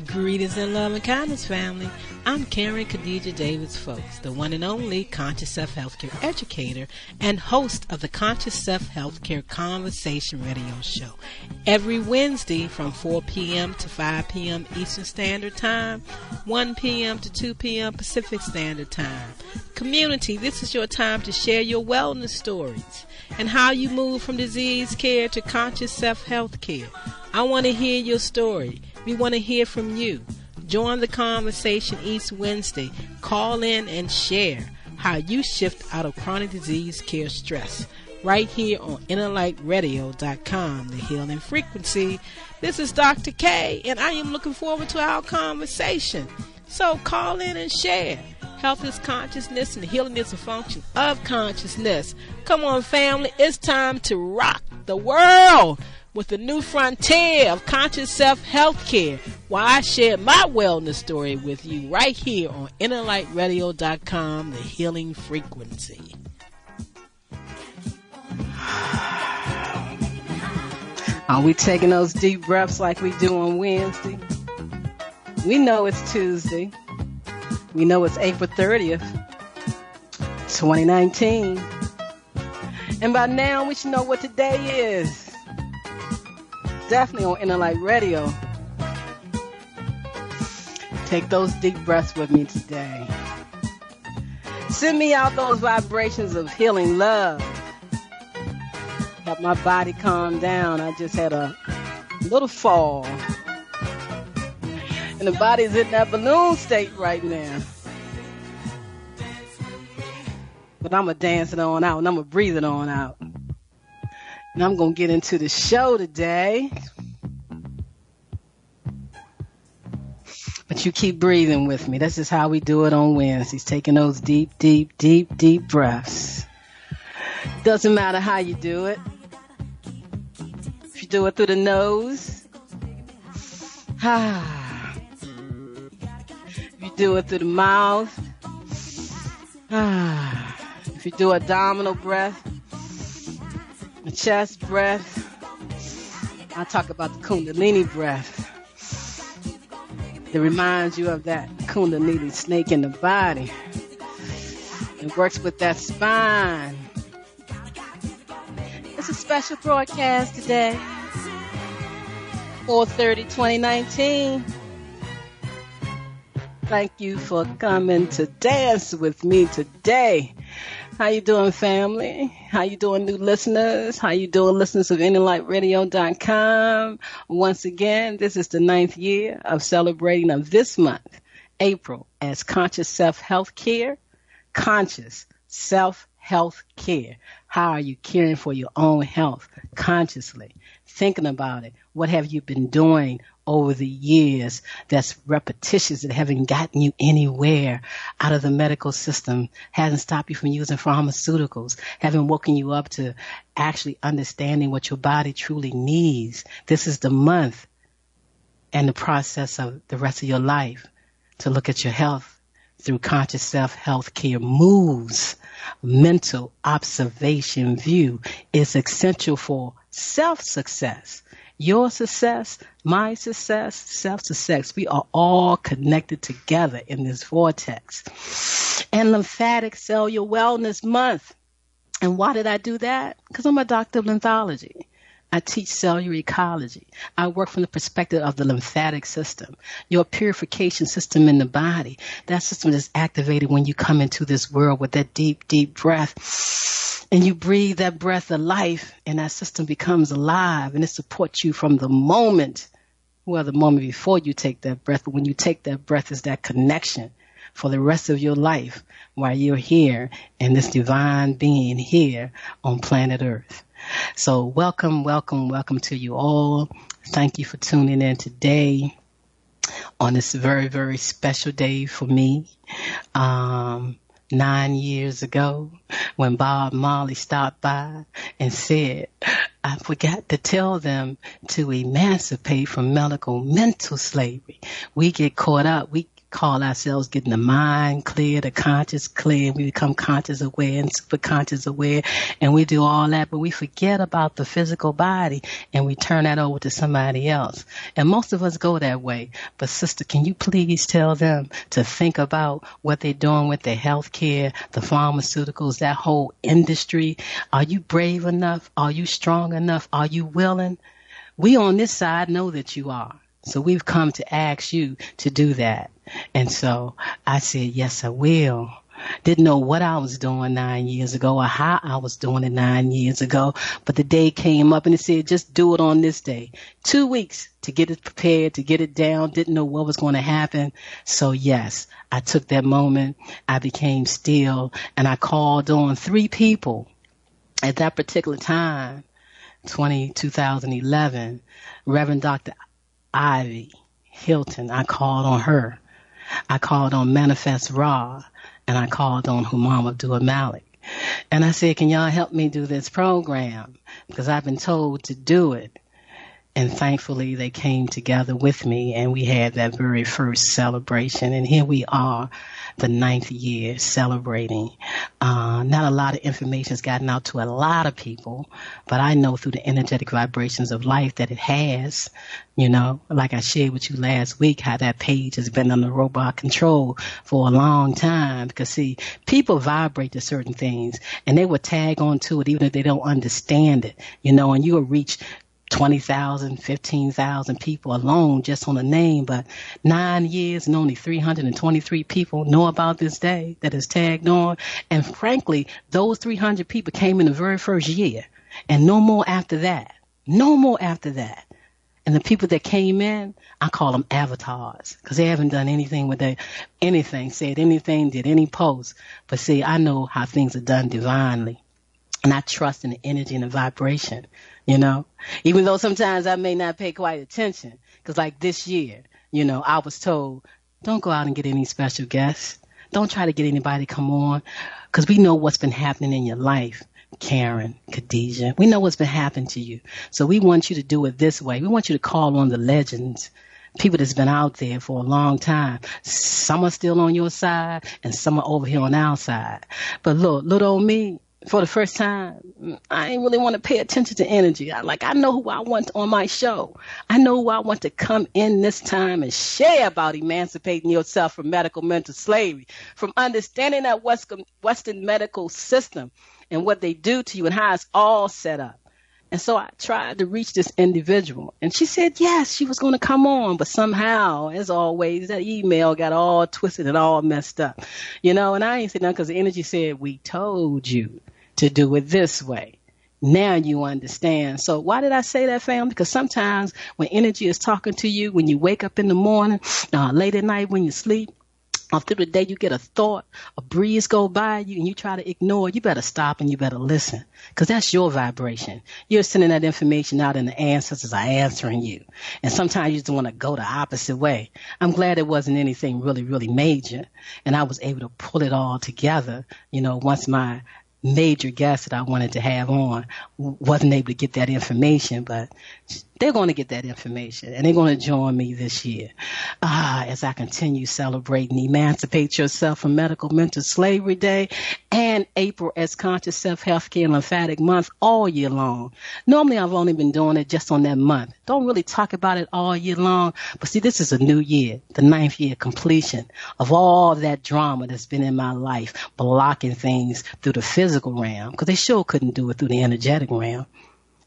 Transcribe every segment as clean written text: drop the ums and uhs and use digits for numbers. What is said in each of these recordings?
Greetings in love and kindness, family. I'm Karen Khadijah Davis-Foulks, the one and only Conscious Self Healthcare educator and host of the Conscious Self Healthcare Conversation radio show. Every Wednesday from 4 p.m. to 5 p.m. Eastern Standard Time, 1 p.m. to 2 p.m. Pacific Standard Time. Community, this is your time to share your wellness stories and how you move from disease care to conscious self-health care. I want to hear your story. We want to hear from you. Join the conversation each Wednesday. Call in and share how you shift out of chronic disease care stress. Right here on InnerlightRadio.com, the healing frequency. This is Dr. K, and I am looking forward to our conversation. So call in and share. Health is consciousness, and healing is a function of consciousness. Come on, family. It's time to rock the world with the new frontier of conscious self-health care, while I share my wellness story with you right here on InnerlightRadio.com, the healing frequency. Are we taking those deep breaths like we do on Wednesday? We know it's Tuesday. We know it's April 30th, 2019. And by now we should know what today is. Definitely on Inner Light Radio. Take those deep breaths with me today. Send me out those vibrations of healing love. Help my body calm down. I just had a little fall. And the body's in that balloon state right now. But I'm going to dance it on out and I'm going to breathe it on out. And I'm going to get into the show today. But you keep breathing with me. That's just how we do it on Wednesdays. Taking those deep, deep, deep, deep breaths. Doesn't matter how you do it. If you do it through the nose. If you do it through the mouth. If you do abdominal breath. The chest breath. I talk about the Kundalini breath. That reminds you of that Kundalini snake in the body. It works with that spine. It's a special broadcast today. 4/30/2019. Thank you for coming to dance with me today. How you doing, family? How you doing, new listeners? How you doing, listeners of InnerlightRadio.com? Once again, this is the 9th year of celebrating of this month, April, as Conscious Self-Health Care. Conscious Self-Health Care. How are you caring for your own health consciously? Thinking about it. What have you been doing over the years that's repetitious, that haven't gotten you anywhere out of the medical system, hasn't stopped you from using pharmaceuticals, haven't woken you up to actually understanding what your body truly needs? This is the month and the process of the rest of your life to look at your health through conscious self-health care moves. Mental observation view is essential for self-success. Your success, my success, self-success. We are all connected together in this vortex. And Lymphatic Cellular Wellness Month. And why did I do that? Because I'm a doctor of lymphology. I teach cellular ecology. I work from the perspective of the lymphatic system, your purification system in the body. That system is activated when you come into this world with that deep, deep breath. And you breathe that breath of life, and that system becomes alive, and it supports you from the moment, well, the moment before you take that breath. But when you take that breath, is that connection for the rest of your life while you're here and this divine being here on planet Earth. So welcome, welcome, welcome to you all. Thank you for tuning in today on this very, very special day for me. 9 years ago, when Bob Marley stopped by and said, I forgot to tell them to emancipate from medical mental slavery. We get caught up. call ourselves getting the mind clear, the conscious clear. We become conscious aware and super conscious aware, and we do all that, but we forget about the physical body, and we turn that over to somebody else. And most of us go that way. But sister, can you please tell them to think about what they're doing with their health care, the pharmaceuticals, that whole industry? Are you brave enough? Are you strong enough? Are you willing? We on this side know that you are. So we've come to ask you to do that. And so I said, yes, I will. Didn't know what I was doing 9 years ago or how I was doing it 9 years ago. But the day came up and it said, just do it on this day. 2 weeks to get it prepared, to get it down. Didn't know what was going to happen. So yes, I took that moment. I became still and I called on 3 people at that particular time, 2011, Reverend Dr. Ivy Hilton. I called on her. I called on Manifest Ra, and I called on Humam Abdul Malik. And I said, can y'all help me do this program? Because I've been told to do it. And thankfully, they came together with me, and we had that very first celebration. And here we are, the 9th year, celebrating. Not a lot of information has gotten out to a lot of people, but I know through the energetic vibrations of life that it has. You know, like I shared with you last week, how that page has been under robot control for a long time. Because, see, people vibrate to certain things, and they will tag on to it even if they don't understand it. You know, and you will reach 20,000, 15,000 people alone just on a name, but 9 years and only 323 people know about this day that is tagged on. And frankly, those 300 people came in the very first year and no more after that. No more after that. And the people that came in, I call them avatars because they haven't done anything with anything, said anything, did any post. But see, I know how things are done divinely. And I trust in the energy and the vibration, you know, even though sometimes I may not pay quite attention. Because like this year, you know, I was told, don't go out and get any special guests. Don't try to get anybody to come on. Because we know what's been happening in your life, Karen, Khadijah. We know what's been happening to you. So we want you to do it this way. We want you to call on the legends, people that's been out there for a long time. Some are still on your side and some are over here on our side. But look, little old me, for the first time, I ain't really want to pay attention to energy. I know who I want on my show. I know who I want to come in this time and share about emancipating yourself from medical mental slavery, from understanding that Western medical system and what they do to you and how it's all set up. And so I tried to reach this individual, and she said, yes, she was going to come on. But somehow, as always, that email got all twisted and all messed up, you know, and I ain't said nothing because the energy said, we told you to do it this way. Now you understand. So why did I say that, family? Because sometimes when energy is talking to you, when you wake up in the morning, late at night when you sleep, or through the day you get a thought, a breeze go by you and you try to ignore, you better stop and you better listen because that's your vibration. You're sending that information out and the ancestors are answering you. And sometimes you just want to go the opposite way. I'm glad it wasn't anything really, really major. And I was able to pull it all together, you know, once my major guest that I wanted to have on wasn't able to get that information, but they're going to get that information and they're going to join me this year as I continue celebrating Emancipate Yourself from Medical Mental Slavery Day and April as Conscious Self Healthcare and Lymphatic Month all year long. Normally I've only been doing it just on that month. Don't really talk about it all year long, but see, this is a new year, the 9th year completion of all that drama that's been in my life, blocking things through the physical realm because they sure couldn't do it through the energetic realm.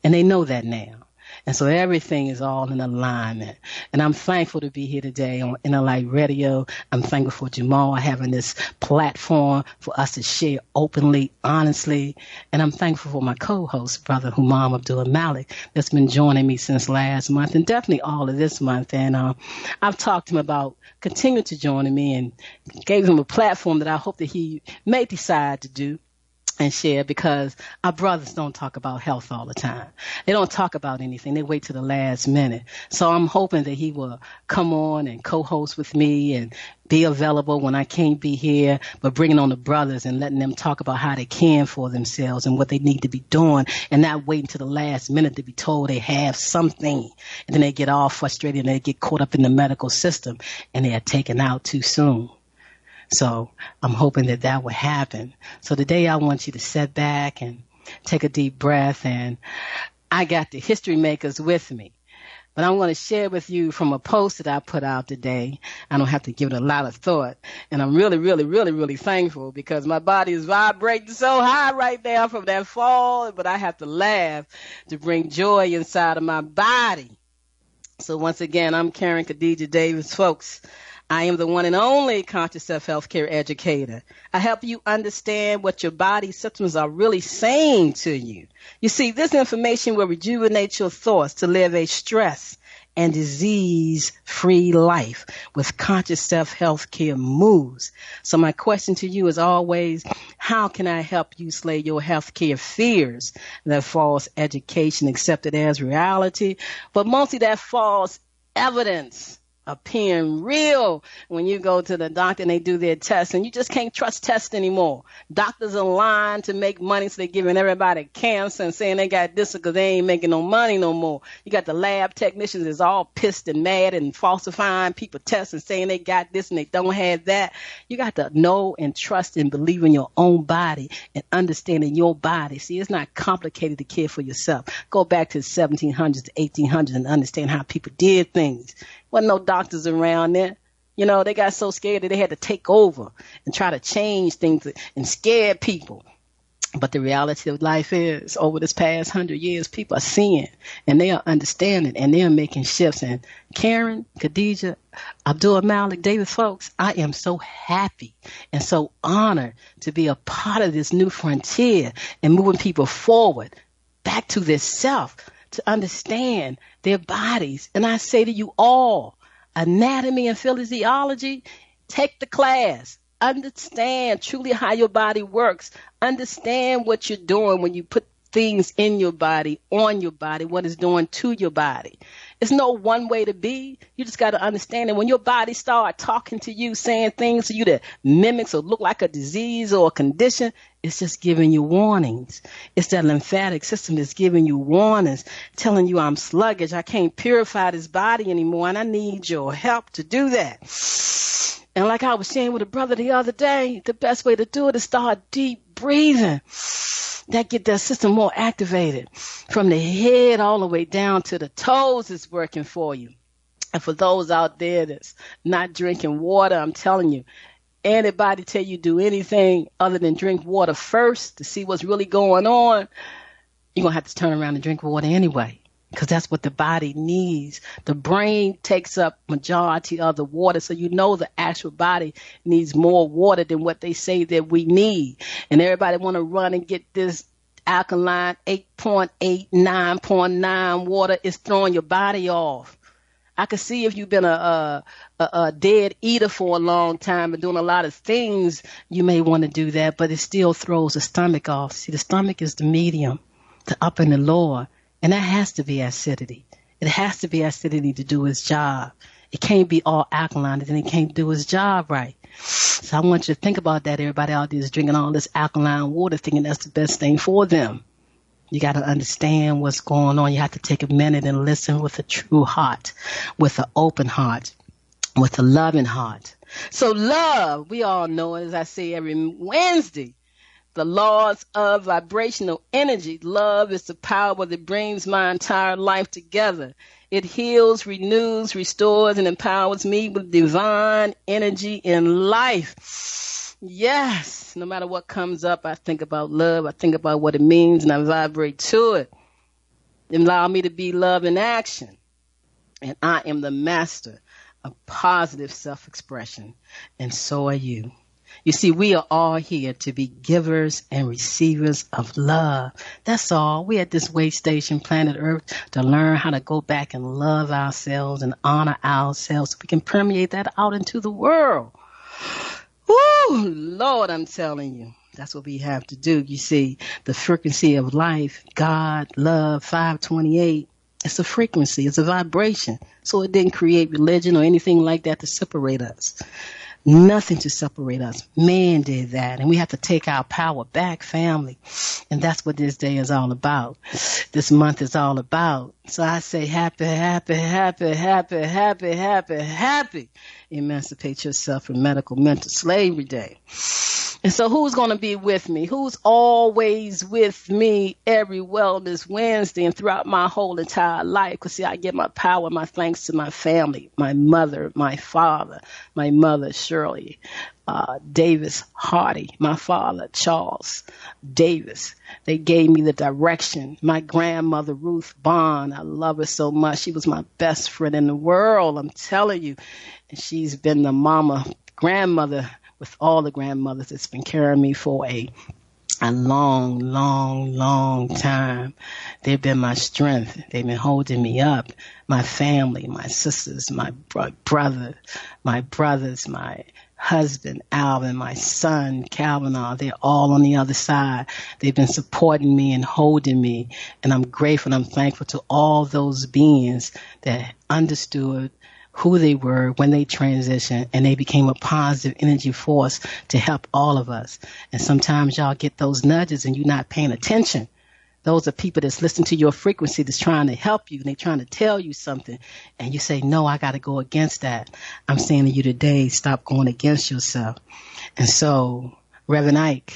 And they know that now. And so everything is all in alignment. And I'm thankful to be here today on Inner Light Radio. I'm thankful for Jamal having this platform for us to share openly, honestly. And I'm thankful for my co-host, Brother Humam Abdul Malik, that's been joining me since last month and definitely all of this month. And I've talked to him about continuing to join me and gave him a platform that I hope that he may decide to do. and share, because our brothers don't talk about health all the time. They don't talk about anything. They wait to the last minute. So I'm hoping that he will come on and co-host with me and be available when I can't be here, but bringing on the brothers and letting them talk about how they can for themselves and what they need to be doing, and not waiting to the last minute to be told they have something. And then they get all frustrated and they get caught up in the medical system and they are taken out too soon. So I'm hoping that that will happen. So today I want you to sit back and take a deep breath. And I got the history makers with me. But I'm going to share with you from a post that I put out today. I don't have to give it a lot of thought. And I'm really, really, really, really thankful, because my body is vibrating so high right now from that fall. But I have to laugh to bring joy inside of my body. So once again, I'm Karen Khadijah Davis-Foulks. I am the one and only conscious self-healthcare educator. I help you understand what your body systems are really saying to you. You see, this information will rejuvenate your thoughts to live a stress and disease-free life with conscious self-healthcare moves. So my question to you is always, how can I help you slay your healthcare fears? That false education accepted as reality, but mostly that false evidence appearing real when you go to the doctor and they do their tests, and you just can't trust tests anymore. Doctors are lying to make money, so they're giving everybody cancer and saying they got this because they ain't making no money no more. You got the lab technicians is all pissed and mad and falsifying people tests and saying they got this and they don't have that. You got to know and trust and believe in your own body and understanding your body. See, it's not complicated to care for yourself. Go back to the 1700s to 1800s and understand how people did things. Wasn't no doctors around there. You know, they got so scared that they had to take over and try to change things and scare people. But the reality of life is, over this past 100 years, people are seeing and they are understanding and they are making shifts. And Karen, Khadijah, Abdul Malik, Davis-Foulks, I am so happy and so honored to be a part of this new frontier and moving people forward back to their self, to understand their bodies. And I say to you all, anatomy and physiology, take the class. Understand truly how your body works. Understand what you're doing when you put things in your body, on your body, what it's doing to your body. It's no one way to be. You just got to understand that when your body start talking to you, saying things to you that mimics or look like a disease or a condition, it's just giving you warnings. It's that lymphatic system that's giving you warnings, telling you I'm sluggish, I can't purify this body anymore, and I need your help to do that. And like I was sharing with a brother the other day, the best way to do it is start deep breathing. That get that system more activated. From the head all the way down to the toes is working for you. And for those out there that's not drinking water, I'm telling you, anybody tell you do anything other than drink water first to see what's really going on, you're going to have to turn around and drink water anyway, because that's what the body needs. The brain takes up majority of the water, so you know the actual body needs more water than what they say that we need. And everybody want to run and get this alkaline 8.8, 9.9 water. Is throwing your body off. I could see if you've been a dead eater for a long time and doing a lot of things, you may want to do that, but it still throws the stomach off. See, the stomach is the medium, the upper and the lower. And that has to be acidity. It has to be acidity to do its job. It can't be all alkaline, and then it can't do its job right. So I want you to think about that. Everybody out there is drinking all this alkaline water, thinking that's the best thing for them. You got to understand what's going on. You have to take a minute and listen with a true heart, with an open heart, with a loving heart. So love, we all know, as I say every Wednesday, the laws of vibrational energy. Love is the power that brings my entire life together. It heals, renews, restores, and empowers me with divine energy in life. Yes, no matter what comes up, I think about love. I think about what it means, and I vibrate to it. It allows me to be love in action. And I am the master of positive self-expression, and so are you. You see, we are all here to be givers and receivers of love. That's all. We're at this way station, planet Earth, to learn how to go back and love ourselves and honor ourselves so we can permeate that out into the world. Woo, Lord, I'm telling you. That's what we have to do. You see, the frequency of life, God, love, 528, it's a frequency. It's a vibration. So it didn't create religion or anything like that to separate us. Nothing to separate us. Man did that. And we have to take our power back, family. And that's what this day is all about. This month is all about. So I say happy, happy, happy, happy, happy, happy, happy. Emancipate Yourself from Medical Mental Slavery Day. And so who's going to be with me? Who's always with me every Wellness Wednesday and throughout my whole entire life? Because, see, I give my power, my thanks to my family, my mother, my father, my mother, Shirley, Davis Hardy, my father, Charles Davis. They gave me the direction. My grandmother, Ruth Bond, I love her so much. She was my best friend in the world, I'm telling you. And she's been the grandmother, with all the grandmothers that's been carrying me for a long, long, long time. They've been my strength. They've been holding me up. My family, my sisters, my brothers, my husband, Alvin, my son, Calvin, they're all on the other side. They've been supporting me and holding me. And I'm grateful and I'm thankful to all those beings that understood who they were when they transitioned, and they became a positive energy force to help all of us. And sometimes y'all get those nudges and you're not paying attention. Those are people that's listening to your frequency, that's trying to help you, and they're trying to tell you something. And you say, no, I got to go against that. I'm saying to you today, stop going against yourself. And so Reverend Ike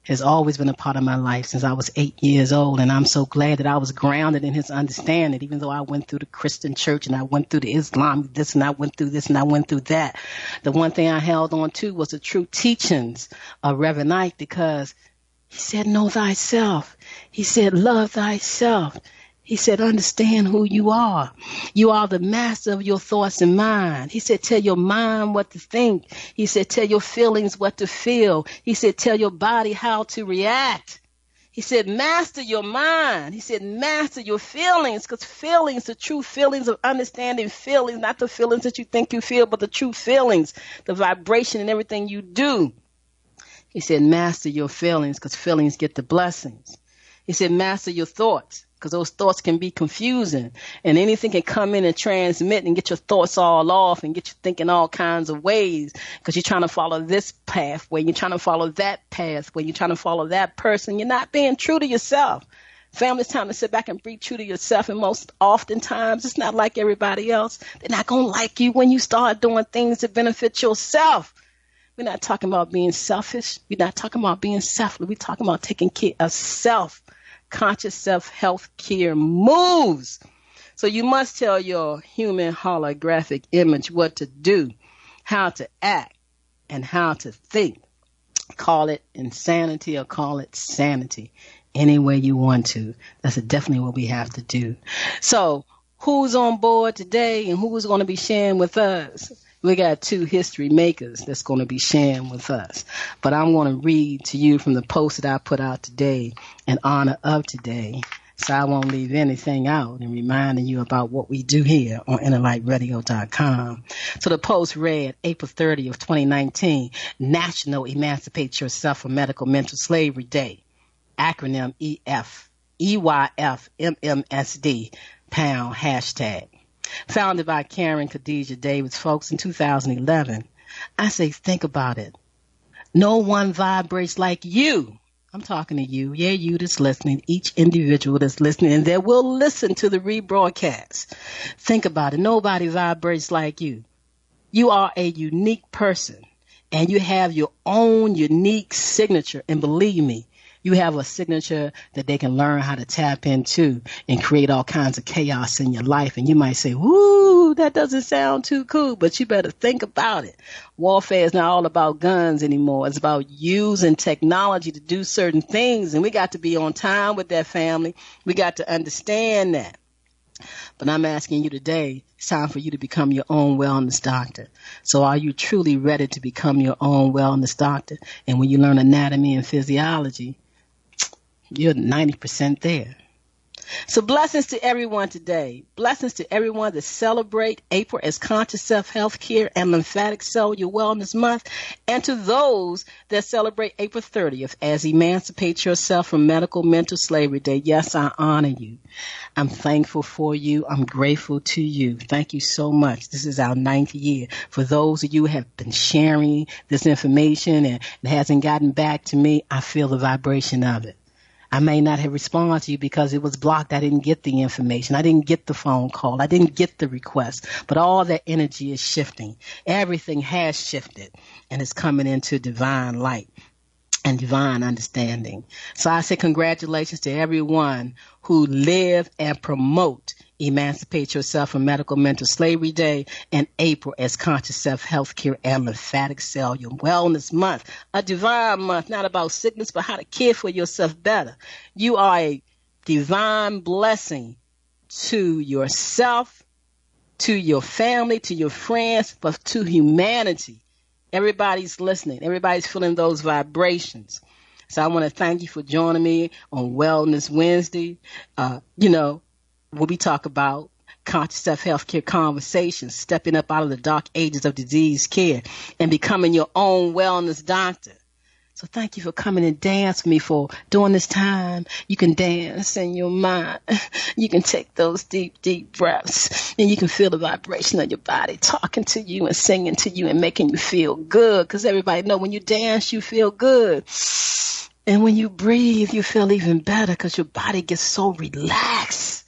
has always been a part of my life since I was 8 years old, and I'm so glad that I was grounded in his understanding, even though I went through the Christian church and I went through the Islam, this and I went through this and I went through that. The one thing I held on to was the true teachings of Reverend Ike, because he said, know thyself. He said, love thyself. He said, understand who you are. You are the master of your thoughts and mind. He said, tell your mind what to think. He said, tell your feelings what to feel. He said, tell your body how to react. He said, master your mind. He said, master your feelings, because feelings, the true feelings of understanding feelings, not the feelings that you think you feel, but the true feelings, the vibration and everything you do. He said, master your feelings, because feelings get the blessings. He said, master your thoughts, because those thoughts can be confusing, and anything can come in and transmit and get your thoughts all off and get you thinking all kinds of ways, because you're trying to follow this pathway, you're trying to follow that pathway, you're trying to follow that person. You're not being true to yourself. Family, it's time to sit back and be true to yourself, and most oftentimes it's not like everybody else. They're not going to like you when you start doing things that benefit yourself. We're not talking about being selfish. We're not talking about being selfless. We're talking about taking care of self. Conscious self-health care moves. So you must tell your human holographic image what to do, how to act, and how to think. Call it insanity or call it sanity, any way you want to. That's definitely what we have to do. So who's on board today and who's going to be sharing with us? We got two history makers that's going to be sharing with us. But I'm going to read to you from the post that I put out today in honor of today, so I won't leave anything out, and reminding you about what we do here on InnerlightRadio.com. So the post read, April 30th, 2019, National Emancipate Yourself from Medical Mental Slavery Day. Acronym EYFMMSD, pound, hashtag. Founded by Khadijah Davis-Foulks in 2011. I say, think about it. No one vibrates like you. I'm talking to you. Yeah, you that's listening. Each individual that's listening and that will listen to the rebroadcast. Think about it. Nobody vibrates like you. You are a unique person, and you have your own unique signature. And believe me, you have a signature that they can learn how to tap into and create all kinds of chaos in your life. And you might say, woo, that doesn't sound too cool, but you better think about it. Warfare is not all about guns anymore. It's about using technology to do certain things. And we got to be on time with that, family. We got to understand that. But I'm asking you today, it's time for you to become your own wellness doctor. So are you truly ready to become your own wellness doctor? And when you learn anatomy and physiology, you're 90% there. So blessings to everyone today. Blessings to everyone that celebrate April as Conscious Self-Health Care and Lymphatic Cellular Wellness Month, and to those that celebrate April 30th as Emancipate Yourself from Medical Mental Slavery Day. Yes, I honor you. I'm thankful for you. I'm grateful to you. Thank you so much. This is our 9th year. For those of you who have been sharing this information and it hasn't gotten back to me, I feel the vibration of it. I may not have responded to you because it was blocked. I didn't get the information. I didn't get the phone call. I didn't get the request. But all that energy is shifting. Everything has shifted and is coming into divine light and divine understanding. So I say congratulations to everyone who live and promote Emancipate Yourself from Medical Mental Slavery Day and April as Conscious Self-Health Care and Lymphatic Cellular Wellness Month. A divine month, not about sickness, but how to care for yourself better. You are a divine blessing to yourself, to your family, to your friends, but to humanity. Everybody's listening. Everybody's feeling those vibrations. So I want to thank you for joining me on Wellness Wednesday. When we talk about conscious self-health care conversations, stepping up out of the dark ages of disease care and becoming your own wellness doctor. So thank you for coming and dance with me for during this time. You can dance in your mind. You can take those deep, deep breaths and you can feel the vibration of your body talking to you and singing to you and making you feel good. Because everybody know when you dance, you feel good. And when you breathe, you feel even better because your body gets so relaxed.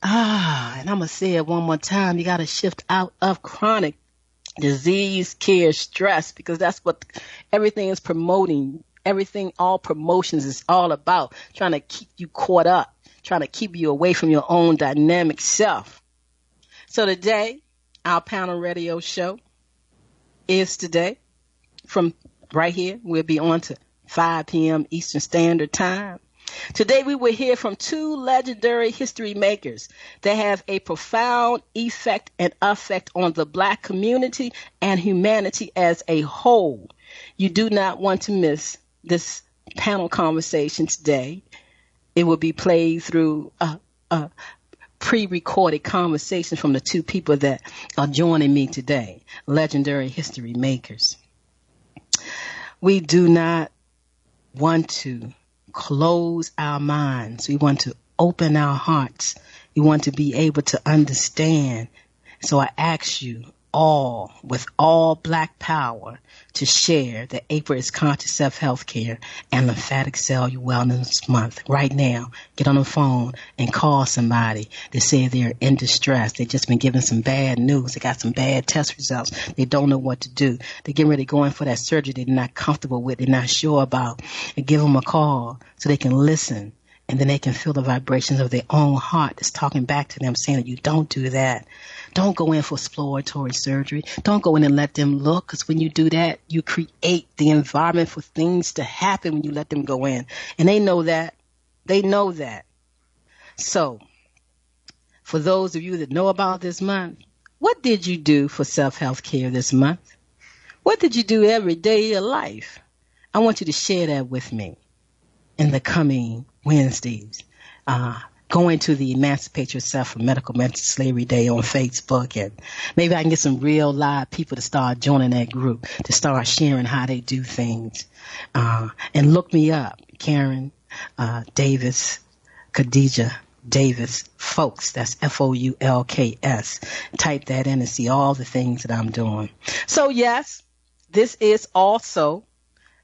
And I'm going to say it one more time. You got to shift out of chronic disease care stress because that's what everything is promoting. Everything, all promotions is all about trying to keep you caught up, trying to keep you away from your own dynamic self. So today, our panel radio show is today from right here. We'll be on to 5 p.m. Eastern Standard Time. Today we will hear from 2 legendary history makers that have a profound effect and effect on the Black community and humanity as a whole. You do not want to miss this panel conversation today. It will be played through a pre-recorded conversation from the 2 people that are joining me today, legendary history makers. We do not want to close our minds. We want to open our hearts. We want to be able to understand. So I ask you all, with all Black power, to share that April is Conscious Self-Health Care and Lymphatic Cellular Wellness Month. Right now, get on the phone and call somebody. They say they're in distress. They've just been given some bad news. They got some bad test results. They don't know what to do. They're getting ready to go in for that surgery they're not comfortable with, they're not sure about. And give them a call so they can listen. And then they can feel the vibrations of their own heart that's talking back to them, saying that you don't do that. Don't go in for exploratory surgery. Don't go in and let them look, because when you do that, you create the environment for things to happen when you let them go in. And they know that. They know that. So, for those of you that know about this month, what did you do for self-health care this month? What did you do every day of your life? I want you to share that with me in the coming Wednesdays. Going to the Emancipate Yourself from Medical Mental Slavery Day on Facebook, and maybe I can get some real live people to start joining that group, to start sharing how they do things. And look me up, Karen Davis, Khadijah Davis-Foulks. That's Foulks. Type that in and see all the things that I'm doing. So yes, this is also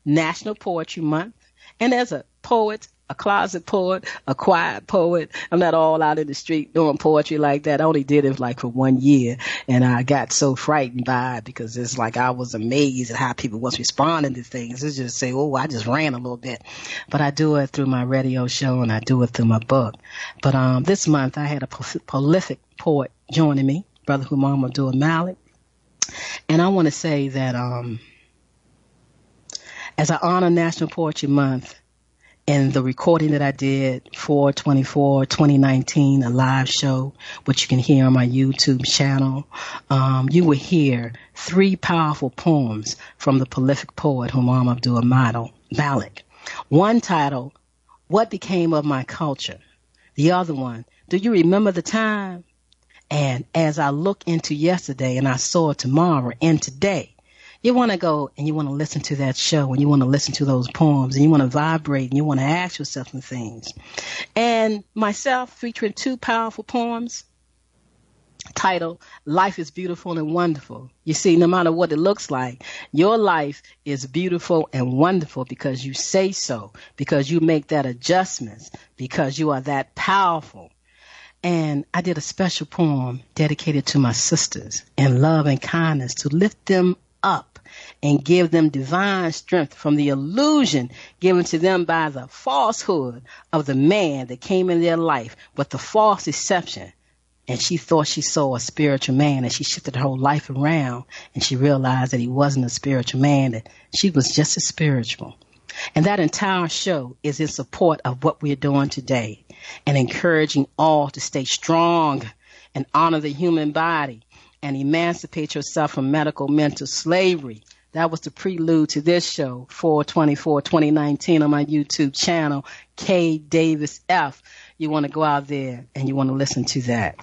National Poetry Month, and as a poet, a closet poet, a quiet poet, I'm not all out in the street doing poetry like that. I only did it like for 1 year, and I got so frightened by it because it's like I was amazed at how people was responding to things. It's just say, oh, I just ran a little bit. But I do it through my radio show, and I do it through my book. But this month I had a prolific poet joining me, Brother Humam Abdul Malik. And I want to say that as I honor National Poetry Month, and the recording that I did for 4/24/2019, a live show, which you can hear on my YouTube channel, you will hear 3 powerful poems from the prolific poet Humam Abdul Malik. One titled, What Became of My Culture? The other one, do you remember the time? And as I look into yesterday and I saw tomorrow and today, you want to go and you want to listen to that show and you want to listen to those poems and you want to vibrate and you want to ask yourself some things. And myself featuring 2 powerful poems titled, Life is Beautiful and Wonderful. You see, no matter what it looks like, your life is beautiful and wonderful because you say so, because you make that adjustments, because you are that powerful. And I did a special poem dedicated to my sisters in love and kindness to lift them up and give them divine strength from the illusion given to them by the falsehood of the man that came in their life with the false deception. And she thought she saw a spiritual man, and she shifted her whole life around, and she realized that he wasn't a spiritual man, that she was just as spiritual. And that entire show is in support of what we're doing today and encouraging all to stay strong and honor the human body and emancipate yourself from medical mental slavery. That was the prelude to this show, 4/24/2019 on my YouTube channel, K Davis F. You want to go out there and you want to listen to that.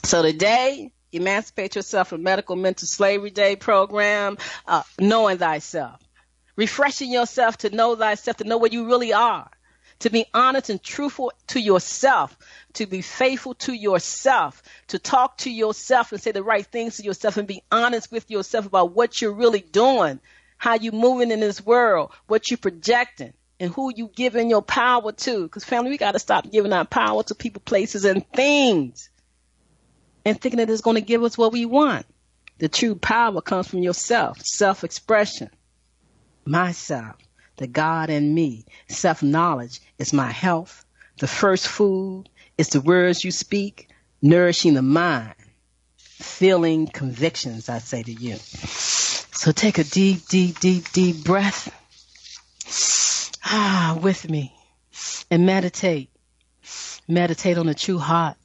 So today, Emancipate Yourself from Medical Mental Slavery Day program, knowing thyself. Refreshing yourself to know thyself, to know what you really are. To be honest and truthful to yourself. To be faithful to yourself. To talk to yourself and say the right things to yourself and be honest with yourself about what you're really doing. How you moving in this world. What you projecting. And who you giving your power to. Because family, we got to stop giving our power to people, places, and things. And thinking that it's going to give us what we want. The true power comes from yourself. Self-expression. Myself. The God in me. Self-knowledge is my health. The first food is the words you speak. Nourishing the mind. Feeling convictions, I say to you. So take a deep, deep, deep, deep breath. With me. And meditate. Meditate on the true heart.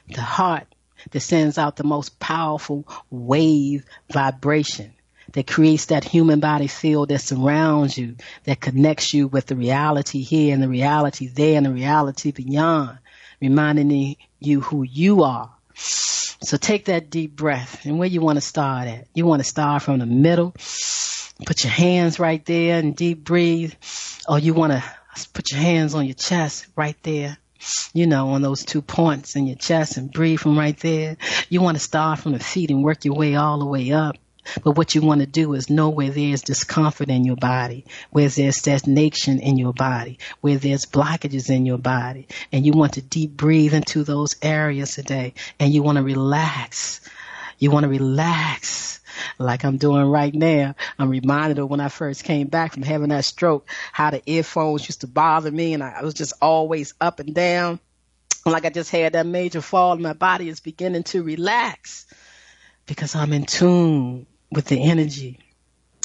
The heart that sends out the most powerful wave vibration that creates that human body field that surrounds you, that connects you with the reality here and the reality there and the reality beyond, reminding you who you are. So take that deep breath. And where you want to start at? You want to start from the middle. Put your hands right there and deep breathe. Or you want to put your hands on your chest right there. You know, on those 2 points in your chest and breathe from right there. You want to start from the feet and work your way all the way up. But what you want to do is know where there's discomfort in your body, where there's stagnation in your body, where there's blockages in your body. And you want to deep breathe into those areas today. And you want to relax. You want to relax. Like I'm doing right now. I'm reminded of when I first came back from having that stroke, how the earphones used to bother me, and I was just always up and down. Like I just had that major fall, and my body is beginning to relax because I'm in tune with the energy,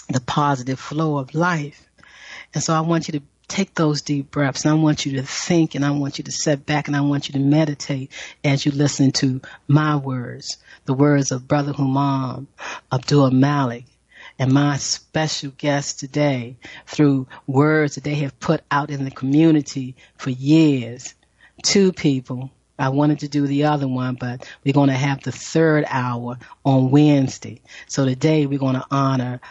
the positive flow of life. And so I want you to take those deep breaths, and I want you to think, and I want you to sit back, and I want you to meditate as you listen to my words, the words of Brother Humam Abdul Malik, and my special guest today through words that they have put out in the community for years. 2 people. I wanted to do the other one, but we're going to have the 3rd hour on Wednesday. So today we're going to honor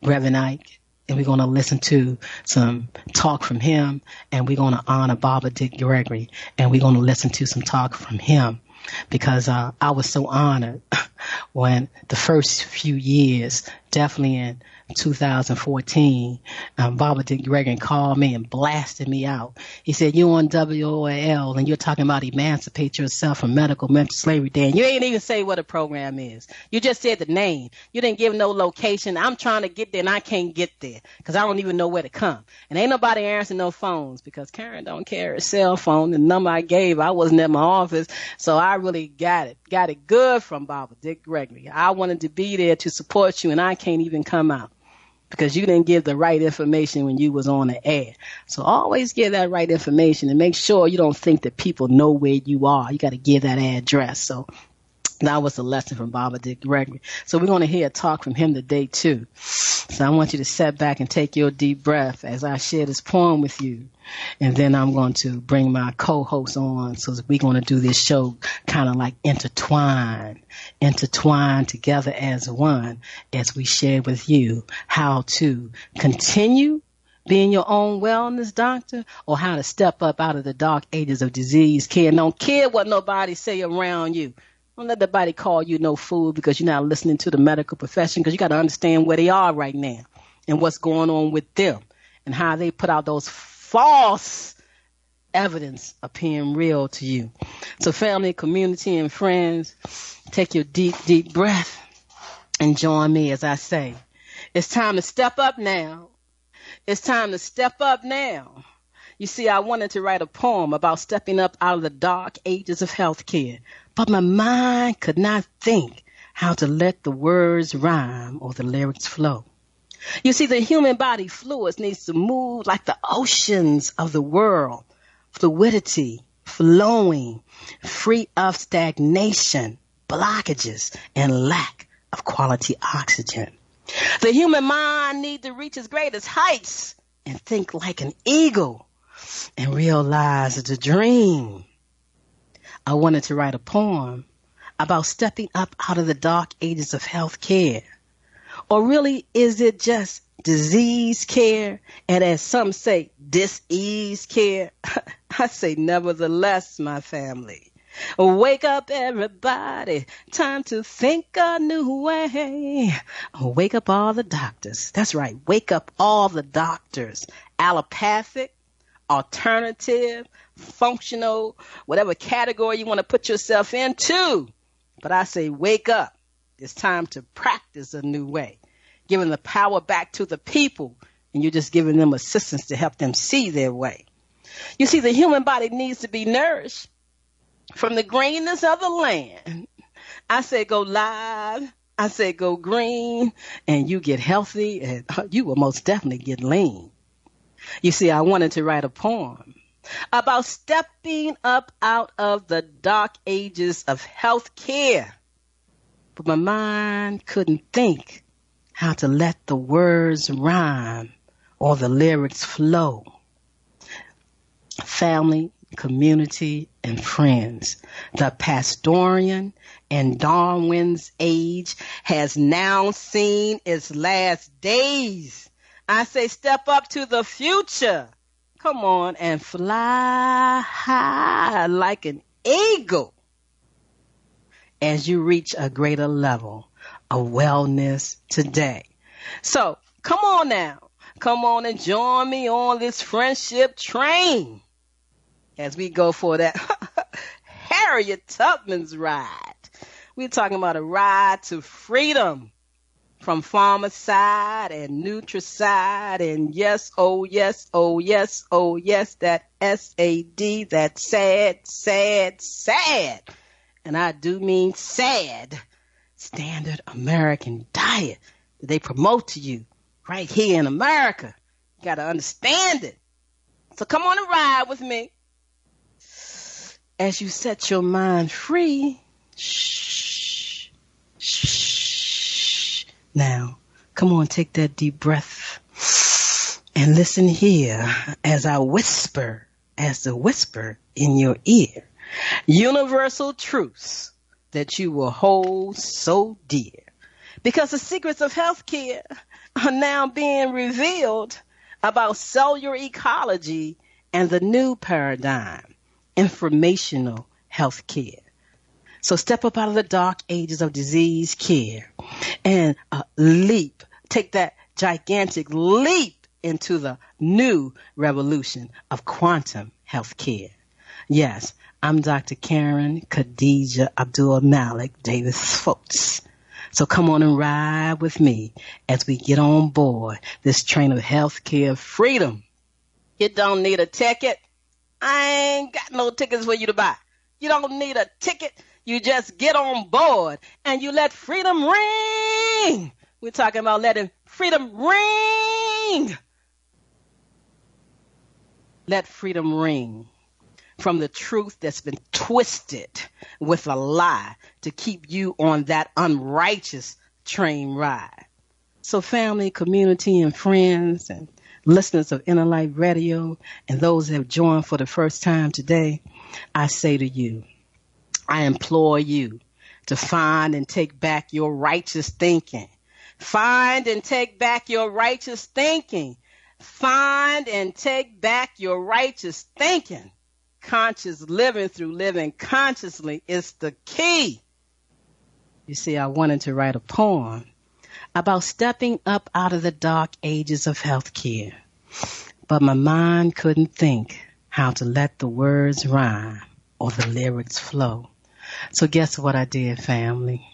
Reverend Ike. And we're going to listen to some talk from him. And we're going to honor Baba Dick Gregory. And we're going to listen to some talk from him. Because I was so honored when the first few years, definitely in 2014, Baba Dick Gregory called me and blasted me out. He said, "You on WOL and you're talking about emancipate yourself from medical mental slavery day. And you ain't even say what a program is. You just said the name. You didn't give no location. I'm trying to get there and I can't get there because I don't even know where to come. And ain't nobody answering no phones because Karen don't carry a cell phone. The number I gave, I wasn't at my office. So I really got it good from Baba Dick Gregory. I wanted to be there to support you and I can't even come out. Because you didn't give the right information when you was on the air. So always give that right information and make sure you don't think that people know where you are. You got to give that address. So that was a lesson from Baba Dick Gregory. So we're going to hear a talk from him today too. So I want you to sit back and take your deep breath as I share this poem with you. And then I'm going to bring my co-host on, so we're going to do this show kind of like intertwine together as one, as we share with you how to continue being your own wellness doctor, or how to step up out of the dark ages of disease care. Don't care what nobody say around you. Don't let nobody call you no fool because you're not listening to the medical profession, because you got to understand where they are right now and what's going on with them and how they put out those false evidence appearing real to you. So family, community, and friends, take your deep, deep breath and join me as I say, it's time to step up now. It's time to step up now. You see, I wanted to write a poem about stepping up out of the dark ages of healthcare, but my mind could not think how to let the words rhyme or the lyrics flow. You see, the human body fluids needs to move like the oceans of the world, fluidity, flowing, free of stagnation, blockages, and lack of quality oxygen. The human mind needs to reach its greatest heights and think like an eagle and realize the dream. I wanted to write a poem about stepping up out of the dark ages of health care. Or really, is it just disease care? And as some say, dis-ease care? I say, nevertheless, my family. Wake up, everybody. Time to think a new way. Wake up all the doctors. That's right. Wake up all the doctors. Allopathic, alternative, functional, whatever category you want to put yourself into. But I say, wake up. It's time to practice a new way. Giving the power back to the people, and you're just giving them assistance to help them see their way. You see, the human body needs to be nourished from the greenness of the land. I say go live. I say go green, and you get healthy, and you will most definitely get lean. You see, I wanted to write a poem about stepping up out of the dark ages of health care. But my mind couldn't think how to let the words rhyme or the lyrics flow. Family, community, and friends, the Pastorian and Darwin's age has now seen its last days. I say step up to the future. Come on and fly high like an eagle as you reach a greater level of wellness today. So come on now. Come on and join me on this friendship train as we go for that Harriet Tubman's ride. We're talking about a ride to freedom from pharmacide and nutricide and yes, oh yes, oh yes, oh yes, that SAD, that sad, sad, sad. And I do mean sad. Standard American diet that they promote to you right here in America. You got to understand it. So come on and ride with me as you set your mind free. Shh, shh. Now, come on, take that deep breath and listen here as I whisper, as the whisper in your ear. Universal truths that you will hold so dear. Because the secrets of healthcare are now being revealed about cellular ecology and the new paradigm, informational healthcare. So step up out of the dark ages of disease care and leap, take that gigantic leap into the new revolution of quantum healthcare. Yes, I'm Dr. Karen Khadijah Abdul-Malik Davis-Foulks. So come on and ride with me as we get on board this train of healthcare freedom. You don't need a ticket. I ain't got no tickets for you to buy. You don't need a ticket. You just get on board and you let freedom ring. We're talking about letting freedom ring. Let freedom ring from the truth that's been twisted with a lie to keep you on that unrighteous train ride. So family, community, and friends, and listeners of Inner Light Radio, and those that have joined for the first time today, I say to you, I implore you to find and take back your righteous thinking. Find and take back your righteous thinking. Find and take back your righteous thinking. Conscious living through living consciously is the key. You see, I wanted to write a poem about stepping up out of the dark ages of healthcare, but my mind couldn't think how to let the words rhyme or the lyrics flow. So guess what I did, family?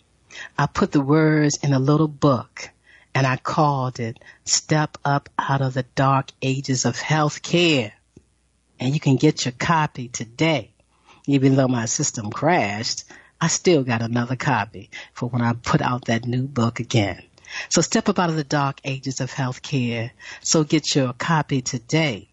I put the words in a little book, and I called it Step Up Out of the Dark Ages of Healthcare. And you can get your copy today. Even though my system crashed, I still got another copy for when I put out that new book again. So step up out of the dark ages of healthcare. So get your copy today.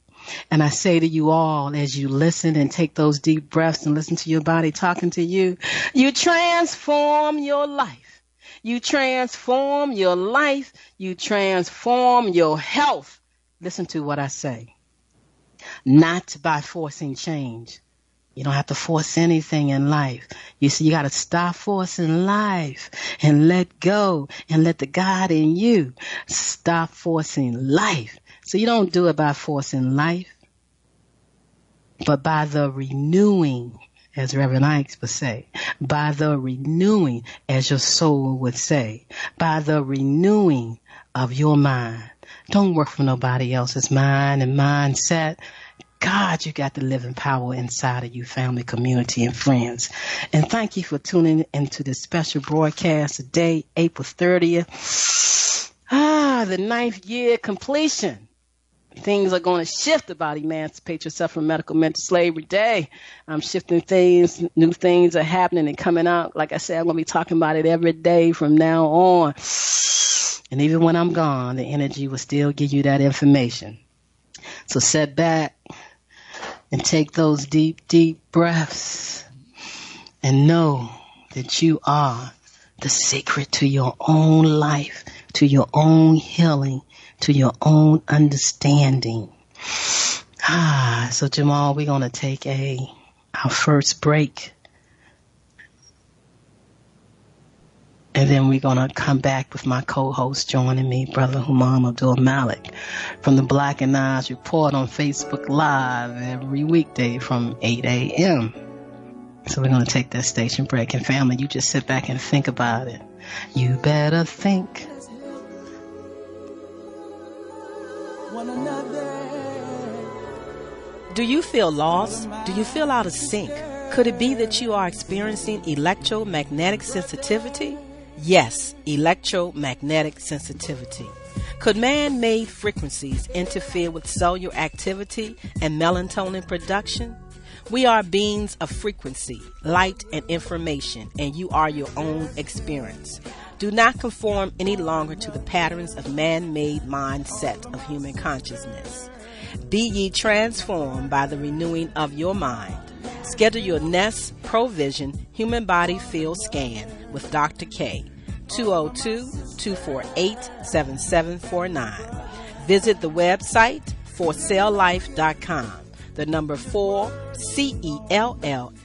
And I say to you all, as you listen and take those deep breaths and listen to your body talking to you, you transform your life. You transform your life. You transform your health. Listen to what I say. Not by forcing change. You don't have to force anything in life. You see, you got to stop forcing life and let go and let the God in you stop forcing life. So you don't do it by forcing life, but by the renewing, as Reverend Ike would say, by the renewing, as your soul would say, by the renewing of your mind. Don't work for nobody else's mind and mindset. God, you got the living power inside of you, family, community, and friends. And thank you for tuning into this special broadcast today, April 30th. The 9th year completion. Things are going to shift about Emancipate Yourself from Medical Mental Slavery Day. I'm shifting things. New things are happening and coming out. Like I said, I'm going to be talking about it every day from now on. And even when I'm gone, the energy will still give you that information. So sit back and take those deep, deep breaths and know that you are the secret to your own life, to your own healing, to your own understanding. So Jamal, we're going to take our first break. And then we're going to come back with my co-host joining me, Brother Humam Abdul Malik, from the Black and Eyes Report on Facebook Live every weekday from 8 a.m. So we're going to take that station break. And family, you just sit back and think about it. You better think. One another. Do you feel lost? Do you feel out of sync? Could it be that you are experiencing electromagnetic sensitivity? Yes, electromagnetic sensitivity. Could man-made frequencies interfere with cellular activity and melatonin production? We are beings of frequency, light, and information, and you are your own experience. Do not conform any longer to the patterns of man-made mindset of human consciousness. Be ye transformed by the renewing of your mind. Schedule your Nest Provision Human Body Field Scan with Dr. K, 202-248-7749. Visit the website forcelllife.com, the number 4, CELLLIFE.com.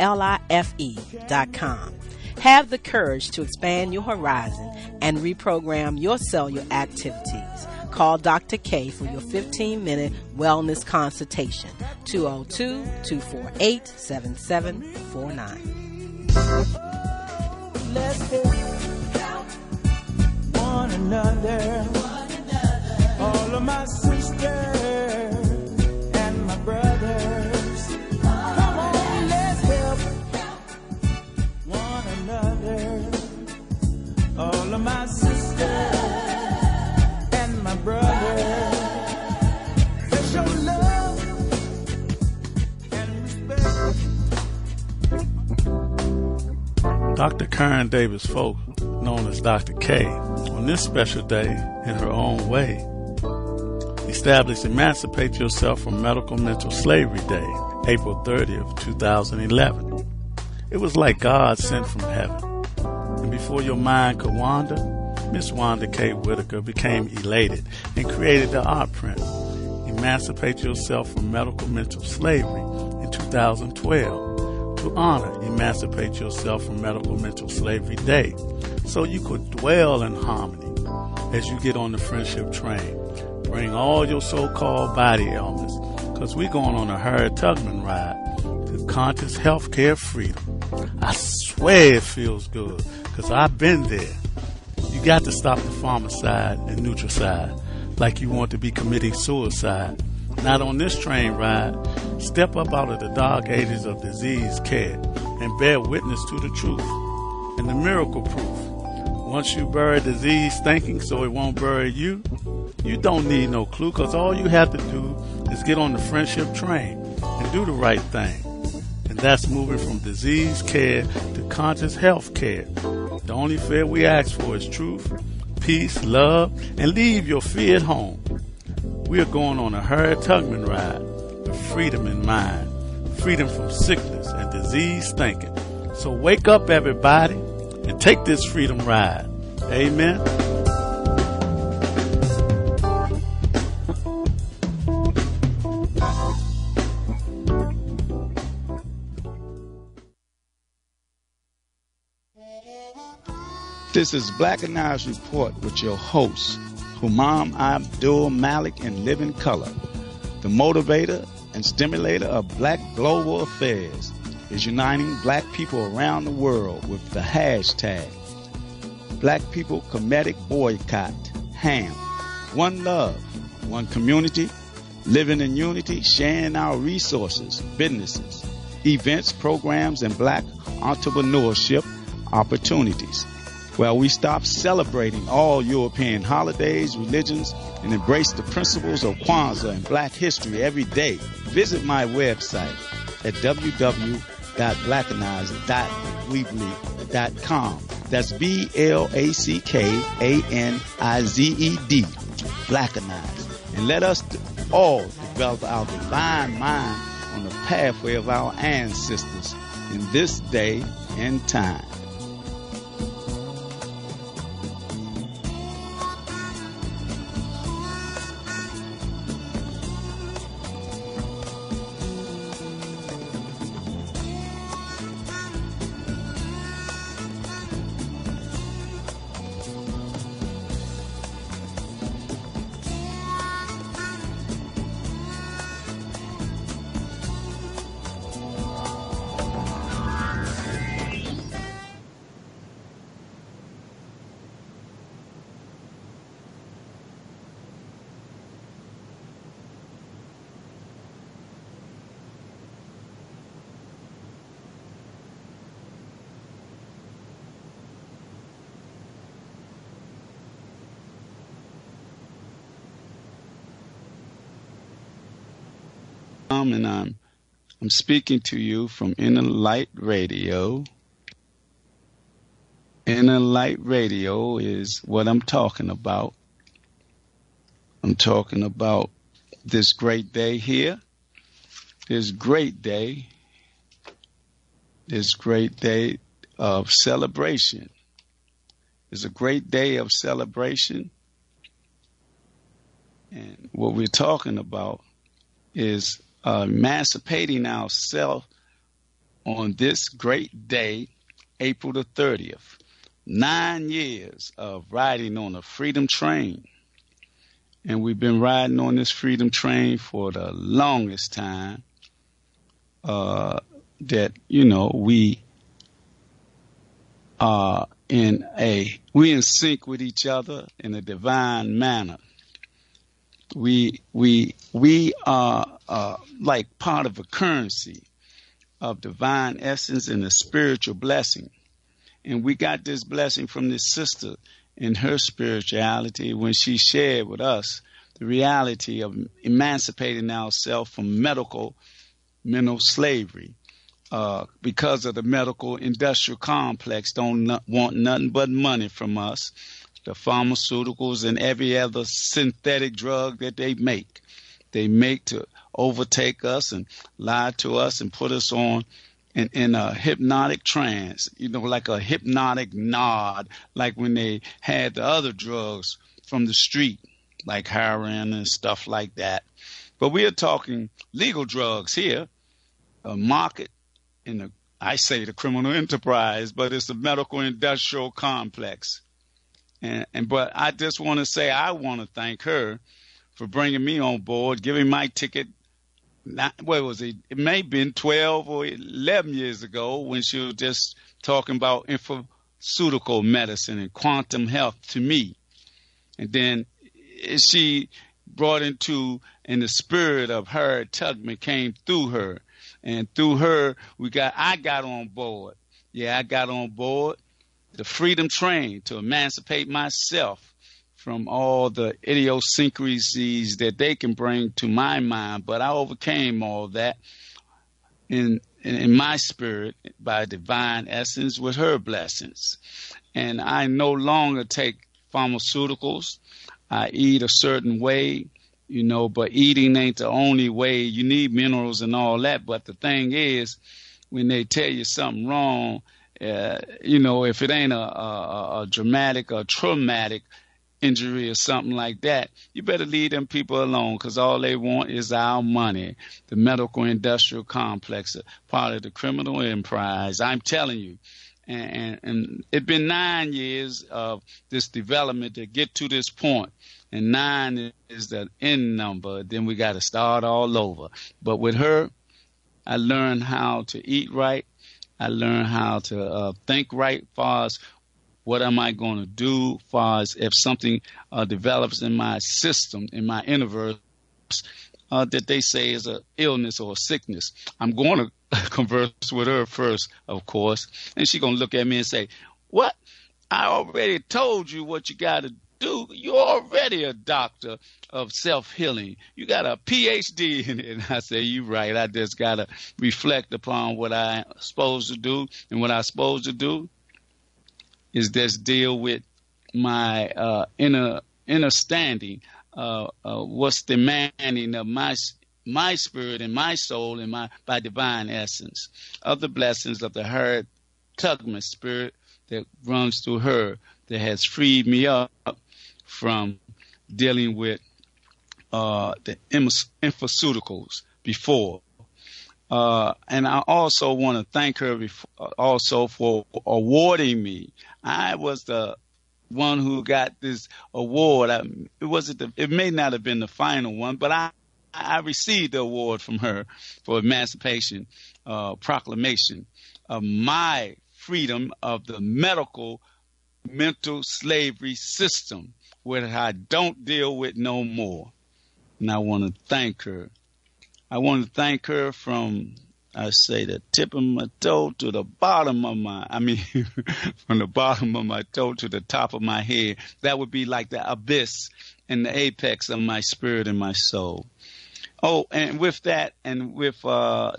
Have the courage to expand your horizon and reprogram your cellular activities. Call Dr. K for your 15-minute wellness consultation, 202-248-7749. Let's help one another. All of my sisters and my brothers. Come on, let's help one another. All of my sisters and my brothers. Let's show love and respect. Dr. Karen Davis-Foulks, known as Dr. K, on this special day, in her own way, established Emancipate Yourself from Medical Mental Slavery Day, April 30th, 2011. It was like God sent from heaven. And before your mind could wander, Miss Wanda K. Whitaker became elated and created the art print, Emancipate Yourself from Medical Mental Slavery, in 2012 to honor Emancipate Yourself from Medical Mental Slavery Day, so you could dwell in harmony as you get on the friendship train. Bring all your so-called body ailments, because we're going on a Harriet Tubman ride to conscious healthcare freedom. I swear it feels good, because I've been there. You got to stop the pharmacide and nutricide like you want to be committing suicide. Not on this train ride. Step up out of the dark ages of disease care and bear witness to the truth and the miracle proof. Once you bury disease thinking so it won't bury you, you don't need no clue, because all you have to do is get on the friendship train and do the right thing. And that's moving from disease care to conscious health care. The only fear we ask for is truth, peace, love, and leave your fear at home. We are going on a Harriet Tubman ride with freedom in mind, freedom from sickness and disease thinking. So wake up, everybody, and take this freedom ride. Amen. This is Black and Eyes Report with your host, Humam Abdul Malik in Living Color. The motivator and stimulator of Black global affairs is uniting Black people around the world with the hashtag Black People Comedic Boycott, HAM. One love, one community, living in unity, sharing our resources, businesses, events, programs, and Black entrepreneurship opportunities. Well, we stop celebrating all European holidays, religions, and embrace the principles of Kwanzaa and Black history every day. Visit my website at www.blackanized.weebly.com. That's BLACKANIZED, Blackanized. And let us all develop our divine mind on the pathway of our ancestors in this day and time. And I'm speaking to you from Inner Light Radio. Inner Light Radio is what I'm talking about. I'm talking about this great day here. This great day of celebration. It's a great day of celebration. And what we're talking about is emancipating ourselves on this great day, April the 30th. 9 years of riding on a freedom train. And we've been riding on this freedom train for the longest time. That, you know, we are in sync with each other in a divine manner. We are like part of a currency of divine essence and a spiritual blessing. And we got this blessing from this sister in her spirituality when she shared with us the reality of emancipating ourselves from mental slavery. Because of the medical industrial complex don't want nothing but money from us. The pharmaceuticals and every other synthetic drug that they make to overtake us and lie to us and put us on in a hypnotic trance, like a hypnotic nod, like when they had the other drugs from the street, like heroin and stuff like that. But we are talking legal drugs here, a market I say the criminal enterprise, but it's the medical industrial complex. But I just want to say I want to thank her for bringing me on board, giving my ticket. What was it? It may have been 12 or 11 years ago when she was just talking about pharmaceutical medicine and quantum health to me. And then she brought in the spirit of her Tubman came through her. And through her, I got on board. Yeah, I got on board the freedom train to emancipate myself from all the idiosyncrasies that they can bring to my mind. But I overcame all that in my spirit by divine essence with her blessings. And I no longer take pharmaceuticals. I eat a certain way, but eating ain't the only way. You need minerals and all that. But the thing is, when they tell you something wrong, if it ain't a dramatic or traumatic injury or something like that, you better leave them people alone, because all they want is our money. The medical industrial complex, part of the criminal enterprise. I'm telling you. And it's been 9 years of this development to get to this point. And 9 is the end number. Then we got to start all over. But with her, I learned how to eat right. I learned how to think right as far as what am I going to do, as far as if something develops in my system, in my universe, that they say is an illness or a sickness. I'm going to converse with her first, of course, and she's going to look at me and say, what? I already told you what you got to do. You're already a doctor of self-healing. You got a PhD in it. And I say, you're right. I just got to reflect upon what I'm supposed to do. And what I'm supposed to do is just deal with my inner standing, what's demanding of my spirit and my soul and by divine essence of the blessings of the her Tugman spirit that runs through her, that has freed me up from dealing with the pharmaceuticals before. And I also want to thank her also for awarding me. I was the one who got this award. It may not have been the final one, but I received the award from her for Emancipation Proclamation of my freedom of the mental slavery system, where I don't deal with no more. And I want to thank her. I want to thank her from, I say, the tip of my toe to the bottom of from the bottom of my toe to the top of my head. That would be like the abyss and the apex of my spirit and my soul. Oh, and with that, and with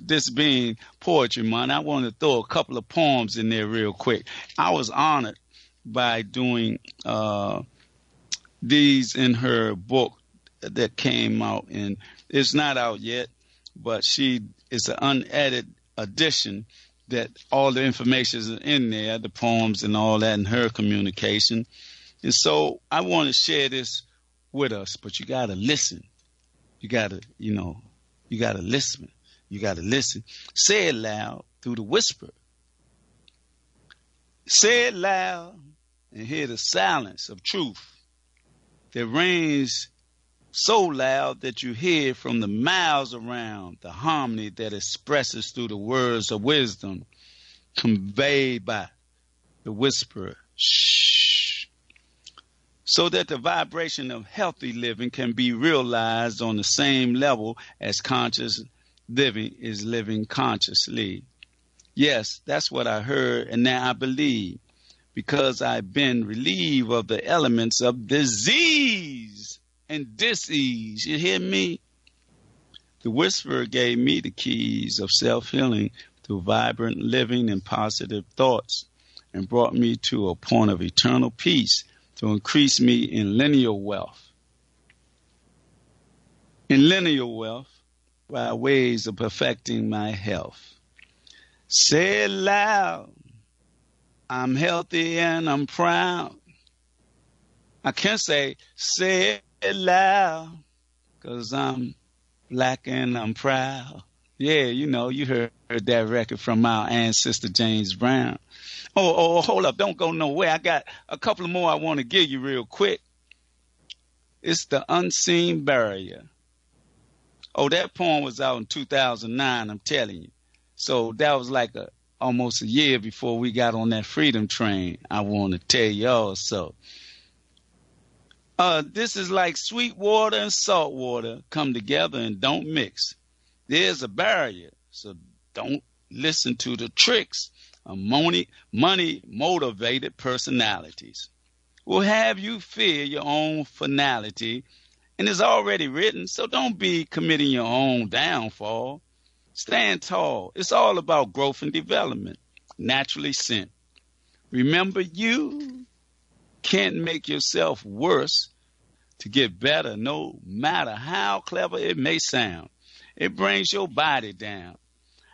this being Poetry Month, I want to throw a couple of poems in there real quick. I was honored by doing these in her book that came out, and it's not out yet, but it's an unedited edition that all the information is in there, the poems and all that, in her communication. And so I want to share this with us, but you got to listen. You got to, you got to listen. You got to listen. Say it loud through the whisper. Say it loud and hear the silence of truth that reigns so loud that you hear from the miles around the harmony that expresses through the words of wisdom conveyed by the whisperer. Shh. So that the vibration of healthy living can be realized on the same level as conscious living is living consciously. Yes, that's what I heard, and now I believe, because I've been relieved of the elements of disease and dis-ease. You hear me? The whisperer gave me the keys of self-healing through vibrant living and positive thoughts, and brought me to a point of eternal peace to increase me in lineal wealth. In lineal wealth, by ways of perfecting my health. Say it loud. I'm healthy and I'm proud. I can't say it loud, 'cause I'm black and I'm proud. Yeah, you heard that record from our ancestor James Brown. Oh, hold up. Don't go nowhere. I got a couple more I want to give you real quick. It's The Unseen Barrier. Oh, that poem was out in 2009, I'm telling you. So that was like almost a year before we got on that freedom train. I want to tell y'all so. This is like sweet water and salt water come together and don't mix. There's a barrier, so don't listen to the tricks of money-motivated personalities. Will have you fear your own finality, and it's already written, so don't be committing your own downfall. Stand tall. It's all about growth and development, naturally sent. Remember, you can't make yourself worse to get better, no matter how clever it may sound. It brings your body down.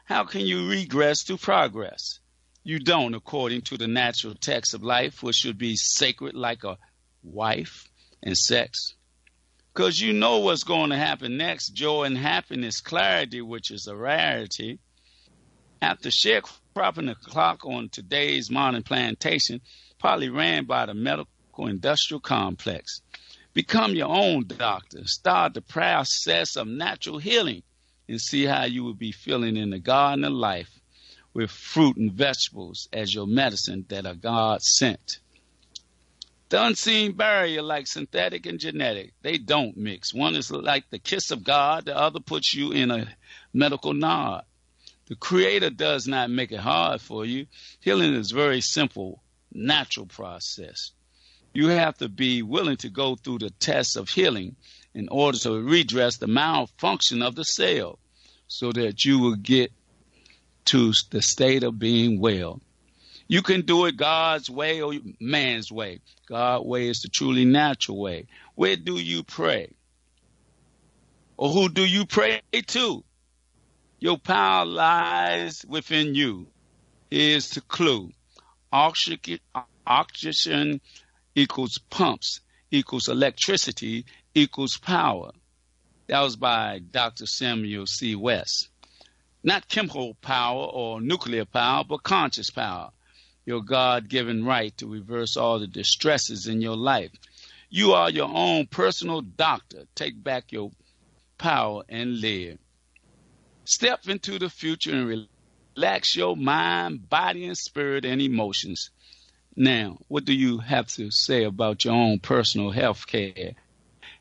How can you regress to progress? You don't, according to the natural text of life, which should be sacred like a wife and sex. Because you know what's going to happen next. Joy and happiness, clarity, which is a rarity. After sharecropping the clock on today's modern plantation, partly ran by the medical industrial complex. Become your own doctor. Start the process of natural healing and see how you will be feeling in the garden of life with fruit and vegetables as your medicine that are God sent. The unseen barrier, like synthetic and genetic, they don't mix. One is like the kiss of God. The other puts you in a medical nod. The Creator does not make it hard for you. Healing is a very simple, natural process. You have to be willing to go through the test of healing in order to redress the malfunction of the cell so that you will get to the state of being well. You can do it God's way or man's way. God's way is the truly natural way. Where do you pray? Or who do you pray to? Your power lies within you. Here's the clue. Oxygen equals pumps, equals electricity, equals power. That was by Dr. Samuel C. West. Not chemical power or nuclear power, but conscious power. Your God-given right to reverse all the distresses in your life. You are your own personal doctor. Take back your power and live. Step into the future and relax your mind, body, and spirit and emotions. Now, what do you have to say about your own personal health care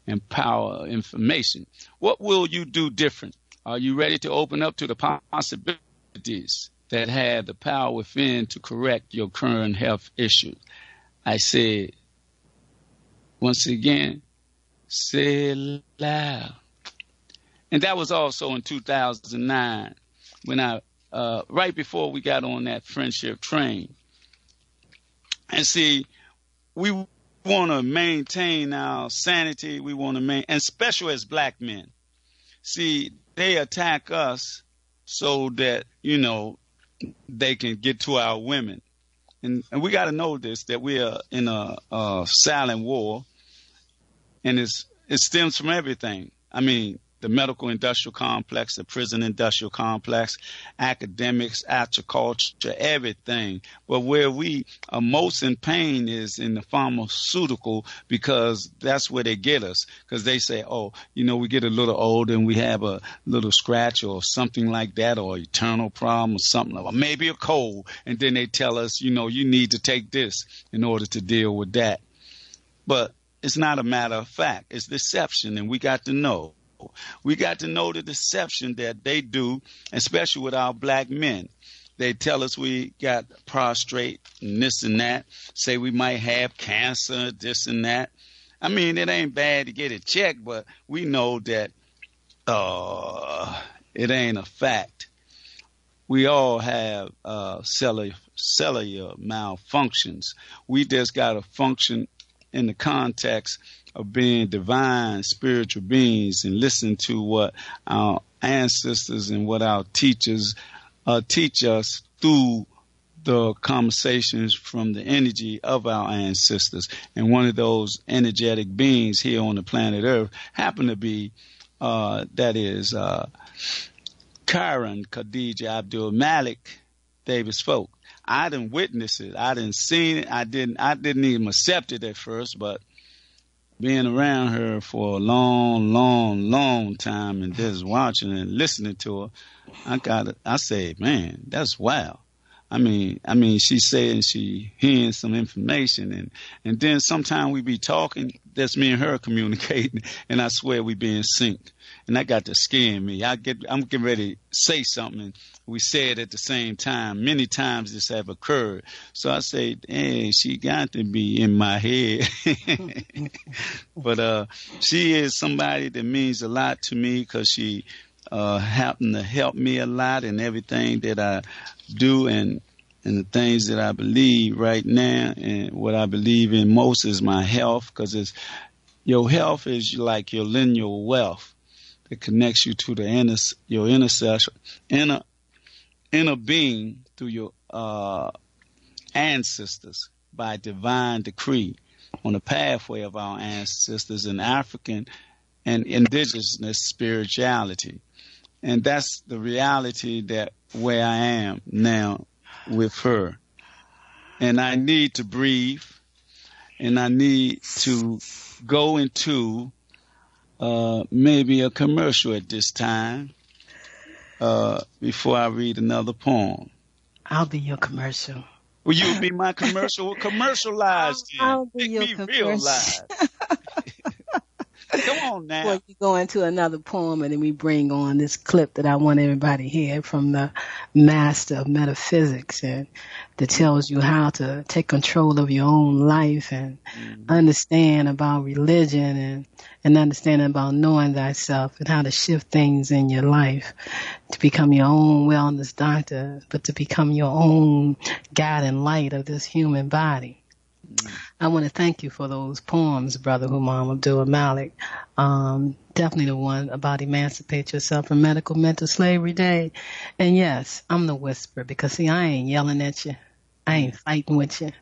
and power information? What will you do different? Are you ready to open up to the possibilities that have the power within to correct your current health issues? I said, once again, say it loud. And that was also in 2009 when right before we got on that friendship train. And see, we want to maintain our sanity. We want to and especially as black men. See, they attack us so that, they can get to our women. And we got to know this, that we are in a silent war. And it stems from everything. I mean, the medical industrial complex, the prison industrial complex, academics, agriculture, everything. But where we are most in pain is in the pharmaceutical, because that's where they get us. Because they say, we get a little older and we have a little scratch or something like that, or eternal problem or something, or maybe a cold. And then they tell us, you need to take this in order to deal with that. But it's not a matter of fact. It's deception, and we got to know. We got to know the deception that they do, especially with our black men. They tell us we got prostrate and this and that, say we might have cancer, this and that. I mean, it ain't bad to get it checked, but we know that it ain't a fact. We all have cellular malfunctions. We just got to function in the context of being divine spiritual beings and listen to what our ancestors and what our teachers teach us through the conversations from the energy of our ancestors. And one of those energetic beings here on the planet Earth happened to be, Karen Khadijah Abdul Malik Davis-Foulks. I didn't witness it. I didn't see it. I didn't even accept it at first, but being around her for a long, long, long time and just watching and listening to her, I say, man, that's wild. I mean, she's saying she hearing some information, and then sometime we be talking. That's me and her communicating, and I swear we be in sync. And that got to scaring me. I'm getting ready to say something, and we say it at the same time. Many times this have occurred. So I say, hey, she got to be in my head. But she is somebody that means a lot to me because she happened to help me a lot in everything that I do and the things that I believe right now. And what I believe in most is my health, because your health is like your lineal wealth that connects you to your inner being through your ancestors by divine decree on the pathway of our ancestors in African and indigenous spirituality. And that's the reality that where I am now with her. And I need to breathe, and I need to go into maybe a commercial at this time before I read another poem. I'll be your commercial. Will you be my commercial? Well, commercialize then. I'll be Make your me commercial. realize. Come on now. Well, you go into another poem, and then we bring on this clip that I want everybody to hear from the master of metaphysics, and that tells you how to take control of your own life and understand about religion and understand about knowing thyself and how to shift things in your life to become your own wellness doctor, but to become your own guiding light of this human body. I want to thank you for those poems, Brother Humam Abdul Malik. Definitely the one about Emancipate Yourself from Medical Mental Slavery Day. And yes, I'm the whisperer because, see, I ain't yelling at you. I ain't fighting with you.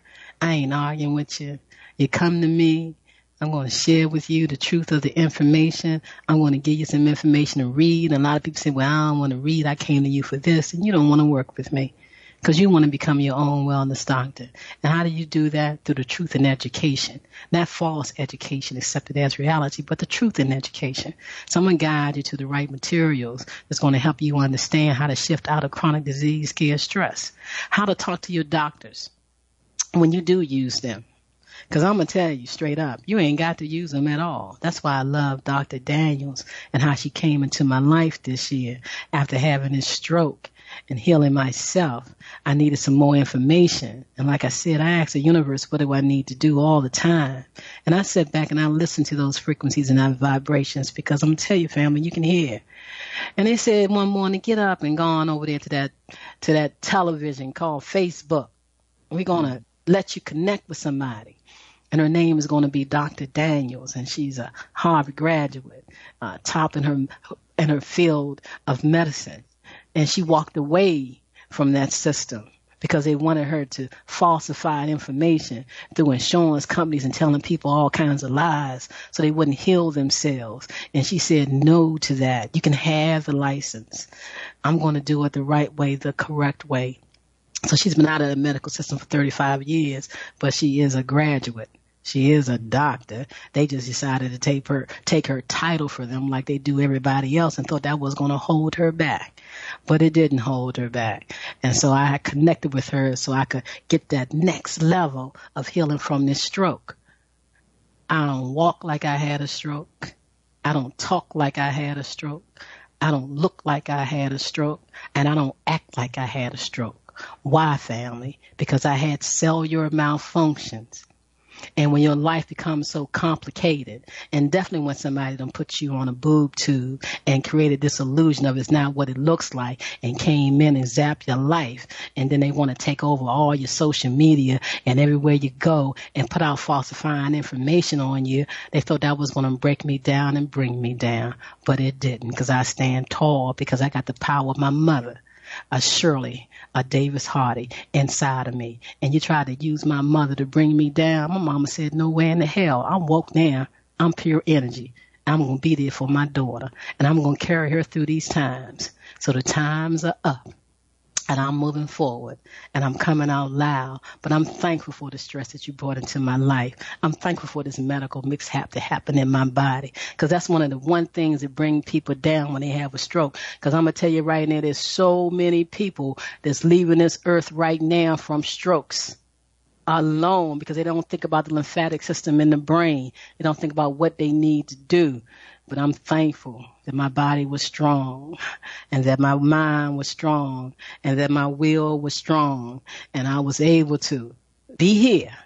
I ain't arguing with you. You come to me, I'm going to share with you the truth of the information. I'm going to give you some information to read. And a lot of people say, well, I don't want to read. I came to you for this. And you don't want to work with me, because you want to become your own wellness doctor. And how do you do that? Through the truth in education. Not false education accepted as reality, but the truth in education. So I'm going to guide you to the right materials that's going to help you understand how to shift out of chronic disease, care, stress. How to talk to your doctors when you do use them. Because I'm going to tell you straight up, you ain't got to use them at all. That's why I love Dr. Daniels and how she came into my life this year after having this stroke and healing myself. I needed some more information. And like I said, I asked the universe, what do I need to do all the time? And I sat back and I listened to those frequencies and those vibrations, because I'm going to tell you, family, you can hear. And they said one morning, get up and go on over there to that television called Facebook. We're going to let you connect with somebody. And her name is going to be Dr. Daniels, and she's a Harvard graduate, top in her field of medicine. And she walked away from that system because they wanted her to falsify information through insurance companies and telling people all kinds of lies so they wouldn't heal themselves. And she said no to that. You can have the license. I'm going to do it the right way, the correct way. So she's been out of the medical system for 35 years, but she is a graduate. She is a doctor. They just decided to take her title for them like they do everybody else, and thought that was going to hold her back. But it didn't hold her back. And so I connected with her so I could get that next level of healing from this stroke. I don't walk like I had a stroke. I don't talk like I had a stroke. I don't look like I had a stroke. And I don't act like I had a stroke. Why, family? Because I had cellular malfunctions. And when your life becomes so complicated, and definitely when somebody done put you on a boob tube and created this illusion of it's not what it looks like, and came in and zapped your life, and then they want to take over all your social media and everywhere you go and put out falsifying information on you, they thought that was going to break me down and bring me down. But it didn't, because I stand tall, because I got the power of my mother. a Shirley, a Davis Hardy inside of me. And you tried to use my mother to bring me down. My mama said, no way in the hell. I'm woke now. I'm pure energy. I'm going to be there for my daughter. And I'm going to carry her through these times. So the times are up. And I'm moving forward, and I'm coming out loud. But I'm thankful for the stress that you brought into my life. I'm thankful for this medical mishap that happened in my body, because that's one of the one things that bring people down when they have a stroke. Because I'm going to tell you right now, there's so many people that's leaving this earth right now from strokes alone, because they don't think about the lymphatic system in the brain. They don't think about what they need to do. But I'm thankful that my body was strong, and that my mind was strong, and that my will was strong, and I was able to be here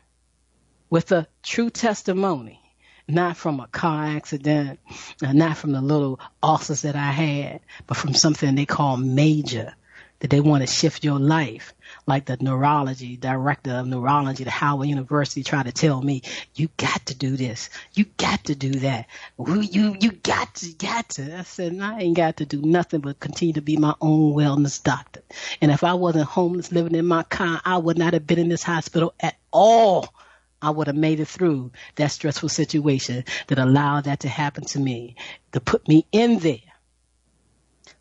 with a true testimony, not from a car accident, not from the little ulcers that I had, but from something they call major, that they want to shift your life. Like the neurology, director of neurology at Howard University tried to tell me, you got to do this. You got to do that. You got to. I said, no, I ain't got to do nothing but continue to be my own wellness doctor. And if I wasn't homeless living in my car, I would not have been in this hospital at all. I would have made it through that stressful situation that allowed that to happen to me, to put me in there.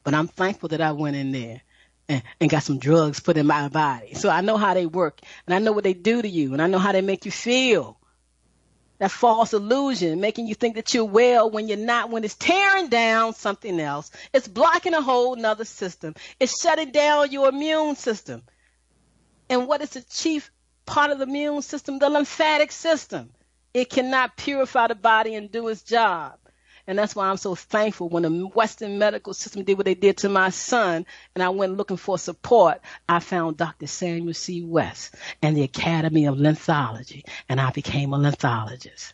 But I'm thankful that I went in there and got some drugs put in my body. So I know how they work, and I know what they do to you, and I know how they make you feel. That false illusion, making you think that you're well when you're not, when it's tearing down something else. It's blocking a whole nother system. It's shutting down your immune system. And what is the chief part of the immune system? The lymphatic system. It cannot purify the body and do its job. And that's why I'm so thankful when the Western medical system did what they did to my son, and I went looking for support. I found Dr. Samuel C. West and the Academy of Lymphology, and I became a lymphologist.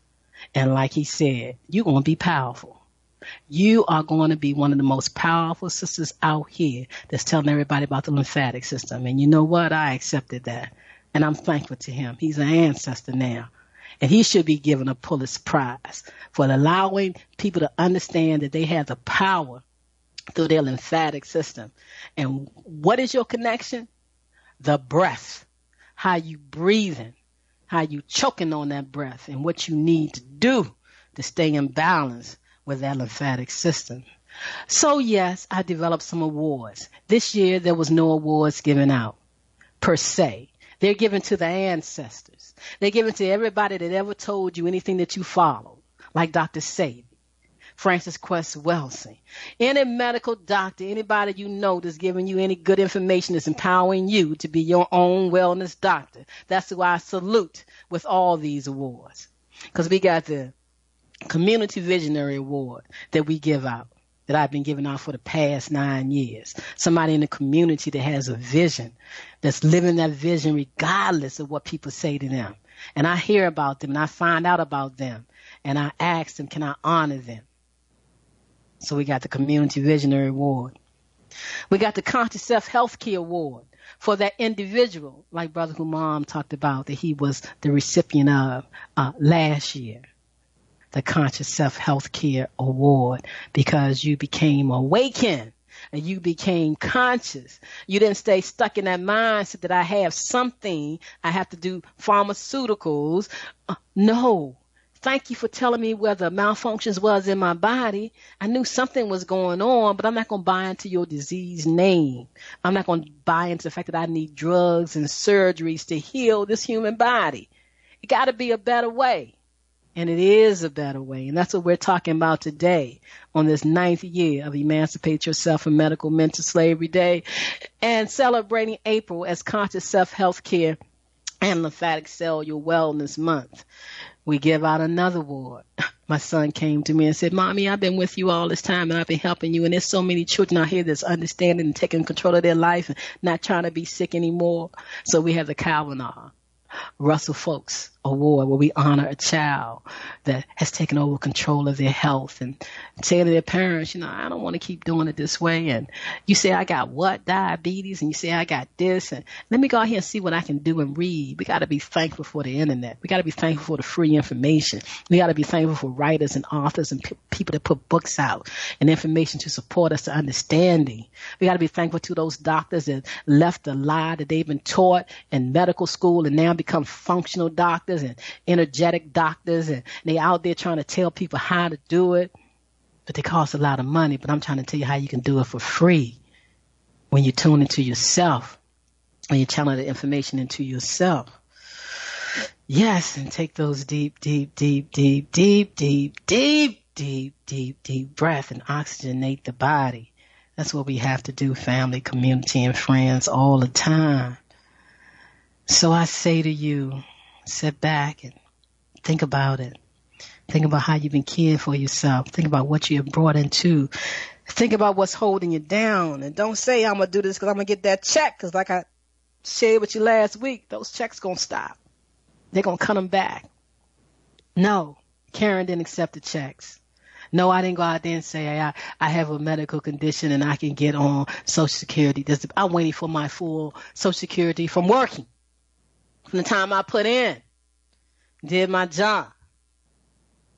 And like he said, you're going to be powerful. You are going to be one of the most powerful sisters out here that's telling everybody about the lymphatic system. And you know what? I accepted that. And I'm thankful to him. He's an ancestor now. And he should be given a Pulitzer Prize for allowing people to understand that they have the power through their lymphatic system. And what is your connection? The breath. How you breathing, how you choking on that breath, and what you need to do to stay in balance with that lymphatic system. So yes, I developed some awards. This year there was no awards given out per se. They're given to the ancestors. They're given to everybody that ever told you anything that you followed, like Dr. Sadie, Francis Cress Welsing, any medical doctor, anybody you know that's giving you any good information that's empowering you to be your own wellness doctor. That's who I salute with all these awards. Because we got the Community Visionary Award that we give out, that I've been giving out for the past 9 years. Somebody in the community that has a vision, that's living that vision regardless of what people say to them. And I hear about them, and I find out about them, and I ask them, can I honor them? So we got the Community Visionary Award. We got the Conscious Self Healthcare Award for that individual, like Brother Humam talked about, that he was the recipient of last year. The Conscious Self Healthcare Award, because you became awakened and you became conscious. You didn't stay stuck in that mindset that I have something, I have to do pharmaceuticals. No. Thank you for telling me where the malfunctions was in my body. I knew something was going on, but I'm not going to buy into your disease name. I'm not going to buy into the fact that I need drugs and surgeries to heal this human body. It got to be a better way. And it is a better way. And that's what we're talking about today on this 9th year of Emancipate Yourself from Medical Mental Slavery Day, and celebrating April as Conscious Self-Healthcare and Lymphatic Cellular Wellness Month. We give out another award. My son came to me and said, Mommy, I've been with you all this time, and I've been helping you. And there's so many children out here that's understanding and taking control of their life and not trying to be sick anymore. So we have the Calvin Russell Folks award where we honor a child that has taken over control of their health and say to their parents, I don't want to keep doing it this way. And you say, I got what? Diabetes. And you say, I got this. And let me go out here and see what I can do and read. We got to be thankful for the internet. We got to be thankful for the free information. We got to be thankful for writers and authors and people that put books out and information to support us to understanding. We got to be thankful to those doctors that left the lie that they've been taught in medical school and now become functional doctors and energetic doctors, and they out there trying to tell people how to do it, but they cost a lot of money. But I'm trying to tell you how you can do it for free when you tune into yourself, when you channel the information into yourself. Yes, and take those deep breath and oxygenate the body. That's what we have to do, family, community, and friends, all the time. So I say to you, sit back and think about it. Think about how you've been caring for yourself. Think about what you have brought into. Think about what's holding you down. And don't say, I'm going to do this because I'm going to get that check. Because like I shared with you last week, those checks going to stop. They're going to cut them back. No, Karen didn't accept the checks. No, I didn't go out there and say, I have a medical condition and I can get on Social Security. I'm waiting for my full Social Security from working. From the time I put in, did my job.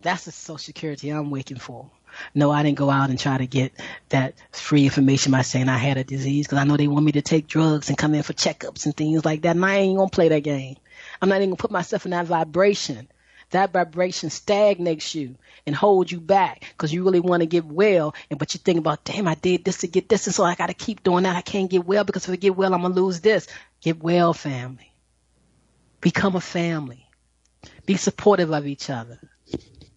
That's the Social Security I'm waiting for. No, I didn't go out and try to get that free information by saying I had a disease because I know they want me to take drugs and come in for checkups and things like that. And I ain't going to play that game. I'm not even going to put myself in that vibration. That vibration stagnates you and holds you back because you really want to get well. But you think about, damn, I did this to get this. And so I got to keep doing that. I can't get well because if I get well, I'm going to lose this. Get well, family. Become a family. Be supportive of each other.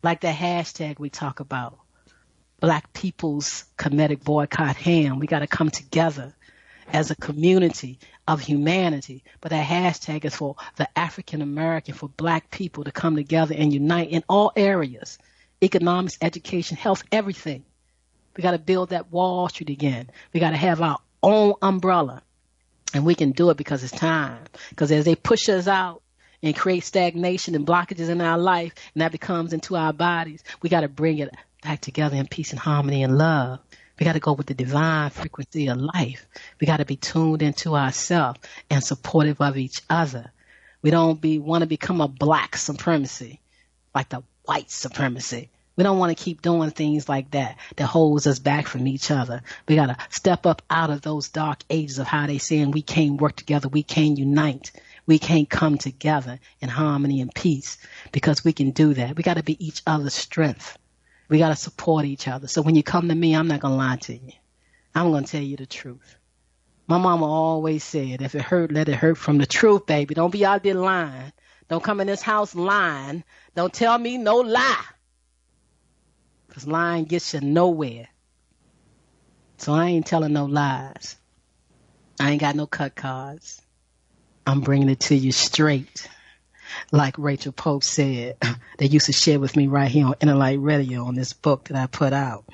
Like the hashtag we talk about. Black people's comedic boycott ham. We got to come together as a community of humanity. But that hashtag is for the African American, for black people to come together and unite in all areas. Economics, education, health, everything. We got to build that Wall Street again. We got to have our own umbrella. And we can do it because it's time. Because as they push us out and create stagnation and blockages in our life, and that becomes into our bodies, we got to bring it back together in peace and harmony and love. We got to go with the divine frequency of life. We got to be tuned into ourselves and supportive of each other. We don't want to become a black supremacy, like the white supremacy. We don't want to keep doing things like that holds us back from each other. We got to step up out of those dark ages of how they saying we can't work together, we can't unite, we can't come together in harmony and peace, because we can do that. We got to be each other's strength. We got to support each other. So when you come to me, I'm not going to lie to you. I'm going to tell you the truth. My mama always said, if it hurt, let it hurt from the truth, baby. Don't be out there lying. Don't come in this house lying. Don't tell me no lie. Because lying gets you nowhere. So I ain't telling no lies. I ain't got no cut cards. I'm bringing it to you straight. Like Rachel Pope said, they used to share with me right here on Interlight Radio on this book that I put out.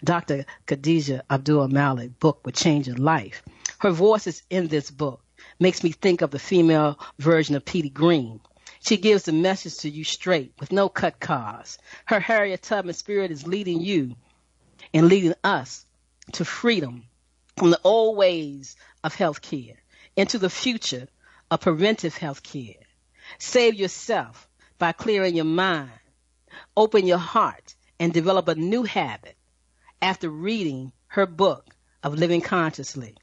Dr. Khadijah Abdul-Malik book would change your life. Her voice is in this book. Makes me think of the female version of Petey Green. She gives the message to you straight with no cut cards. Her Harriet Tubman spirit is leading you and leading us to freedom from the old ways of healthcare into the future of preventive healthcare. Save yourself by clearing your mind. Open your heart and develop a new habit after reading her book of Living Consciously.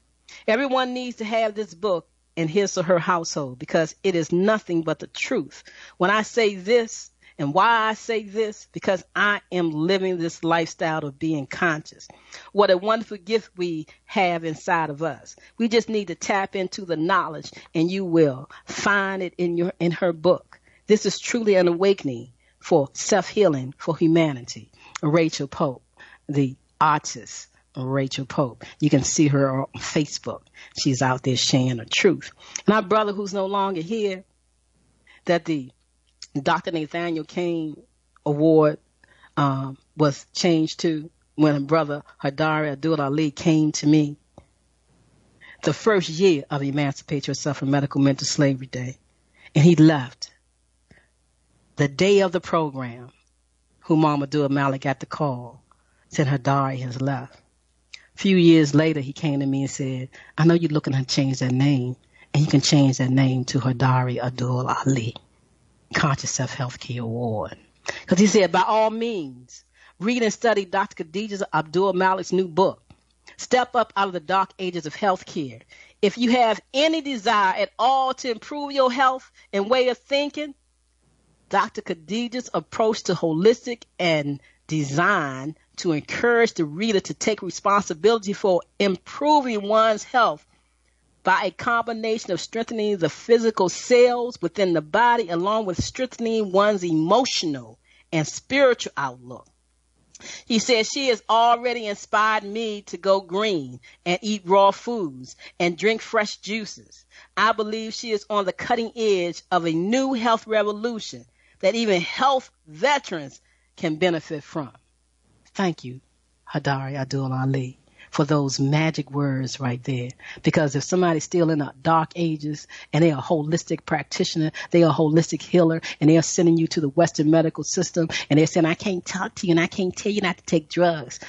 Everyone needs to have this book in his or her household because it is nothing but the truth. When I say this, and why I say this, because I am living this lifestyle of being conscious. What a wonderful gift we have inside of us. We just need to tap into the knowledge, and you will find it in her book. This is truly an awakening for self-healing for humanity. Rachel Pope, the artist, Rachel Pope. You can see her on Facebook. She's out there sharing the truth. And our brother who's no longer here, that the Dr. Nathaniel Kane Award was changed to when her brother Hadari Abdul Ali came to me the first year of Emancipate Yourself from Medical Mental Slavery Day. And he left The day of the program, Humam Abdul-Malik got the call, said her diary has left. A few years later, he came to me and said, I know you're looking to change that name, and you can change that name to Hadari Abdul Ali, Conscious Self Healthcare Award. Because he said, by all means, read and study Dr. Khadijah Abdul-Malik's new book, Step Up Out of the Dark Ages of Healthcare. If you have any desire at all to improve your health and way of thinking, Dr. Khadijah's approach to holistic and design to encourage the reader to take responsibility for improving one's health by a combination of strengthening the physical cells within the body along with strengthening one's emotional and spiritual outlook. He says she has already inspired me to go green and eat raw foods and drink fresh juices. I believe she is on the cutting edge of a new health revolution that even health veterans can benefit from. Thank you, Hadari Abdul Ali, for those magic words right there. Because if somebody's still in the dark ages and they're a holistic practitioner, they're a holistic healer, and they're sending you to the Western medical system, and they're saying, I can't talk to you and I can't tell you not to take drugs.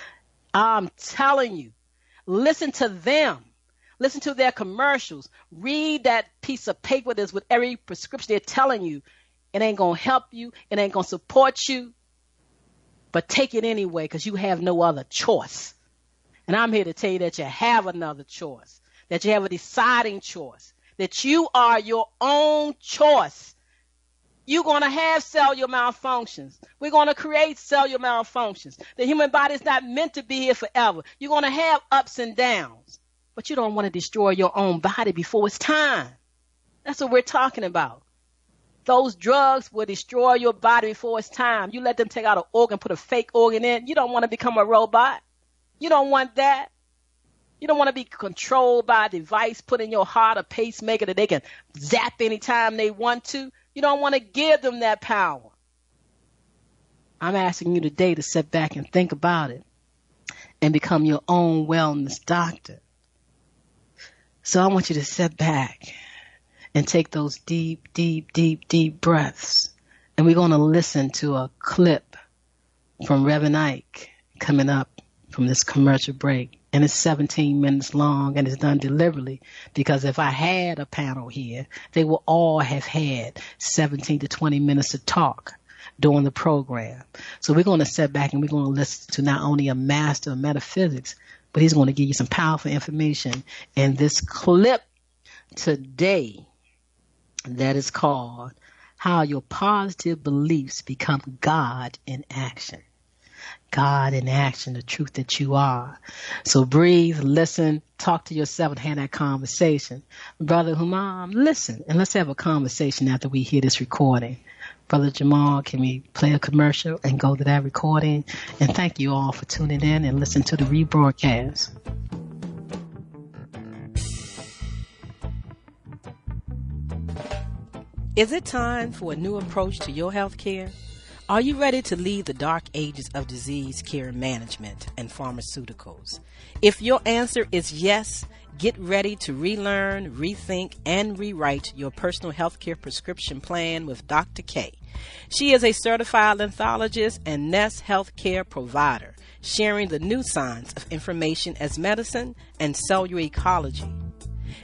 I'm telling you, listen to them. Listen to their commercials. Read that piece of paper that's with every prescription they're telling you. It ain't going to help you. It ain't going to support you. But take it anyway because you have no other choice. And I'm here to tell you that you have another choice, that you have a deciding choice, that you are your own choice. You're going to have cellular malfunctions. We're going to create cellular malfunctions. The human body is not meant to be here forever. You're going to have ups and downs, but you don't want to destroy your own body before it's time. That's what we're talking about. Those drugs will destroy your body before it's time. You let them take out an organ, put a fake organ in. You don't want to become a robot. You don't want that. You don't want to be controlled by a device, put in your heart a pacemaker that they can zap anytime they want to. You don't want to give them that power. I'm asking you today to sit back and think about it and become your own wellness doctor. So I want you to sit back and take those deep, deep, deep, deep breaths. And we're going to listen to a clip from Reverend Ike coming up from this commercial break. And it's 17 minutes long, and it's done deliberately because if I had a panel here, they will all have had 17 to 20 minutes to talk during the program. So we're going to sit back and we're going to listen to not only a master of metaphysics, but he's going to give you some powerful information in this clip today that is called How Your Positive Beliefs Become God in Action. God in action, the truth that you are. So breathe, listen, talk to yourself and have that conversation. Brother Humam, listen, and let's have a conversation after we hear this recording. Brother Jamal, can we play a commercial and go to that recording? And thank you all for tuning in and listening to the rebroadcast. Is it time for a new approach to your health care? Are you ready to leave the dark ages of disease care management and pharmaceuticals? If your answer is yes, get ready to relearn, rethink, and rewrite your personal healthcare prescription plan with Dr. K. She is a certified lymphologist and Nest healthcare provider, sharing the new science of information as medicine and cellular ecology.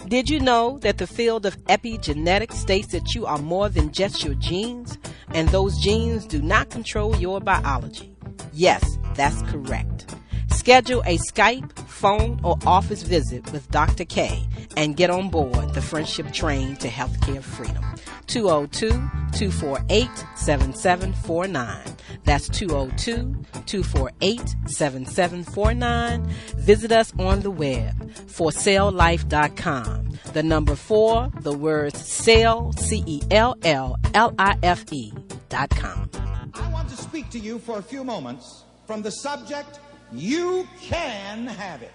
Did you know that the field of epigenetics states that you are more than just your genes, and those genes do not control your biology? Yes, that's correct. Schedule a Skype, phone, or office visit with Dr. K and get on board the friendship train to healthcare freedom. 202-248-7749. That's 202-248-7749. Visit us on the web, forcelllife.com. The number 4, the words cell, CELLLIFE.com. I want to speak to you for a few moments from the subject, you can have it.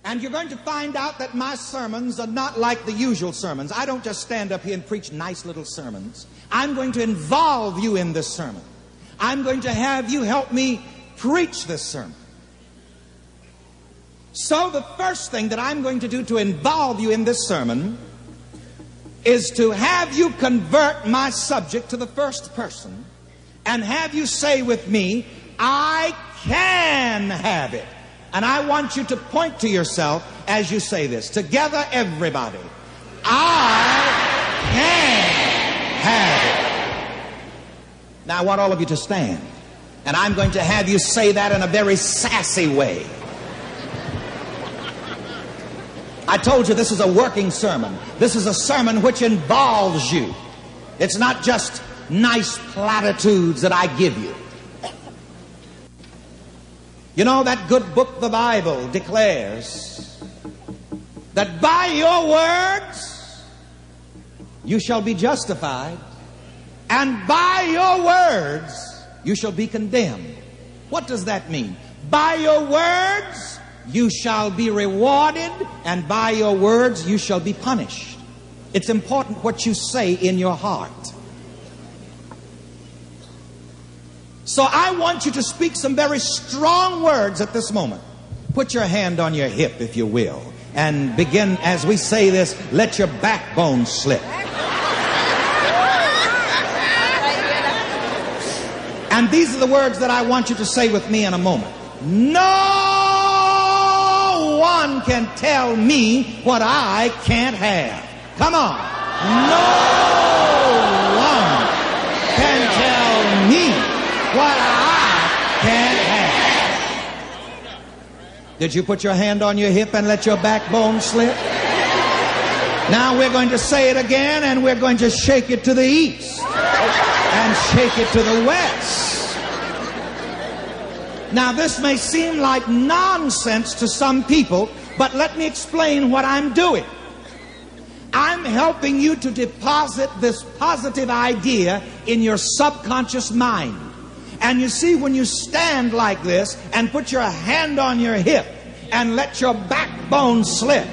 And you're going to find out that my sermons are not like the usual sermons. I don't just stand up here and preach nice little sermons. I'm going to involve you in this sermon. I'm going to have you help me preach this sermon. So the first thing that I'm going to do to involve you in this sermon is to have you convert my subject to the first person and have you say with me, I can have it. And I want you to point to yourself as you say this. Together, everybody. I can have it. Now, I want all of you to stand. And I'm going to have you say that in a very sassy way. I told you this is a working sermon. This is a sermon which involves you. It's not just nice platitudes that I give you. You know, that good book, the Bible, declares that by your words you shall be justified, and by your words you shall be condemned. What does that mean? By your words you shall be rewarded, and by your words you shall be punished. It's important what you say in your heart. So I want you to speak some very strong words at this moment. Put your hand on your hip, if you will, and begin, as we say this, let your backbone slip. And these are the words that I want you to say with me in a moment. No one can tell me what I can't have. Come on. No one can tell me what I can't have. Did you put your hand on your hip and let your backbone slip? Now we're going to say it again, and we're going to shake it to the east and shake it to the west. Now this may seem like nonsense to some people, but let me explain what I'm doing. I'm helping you to deposit this positive idea in your subconscious mind. And you see, when you stand like this and put your hand on your hip and let your backbone slip,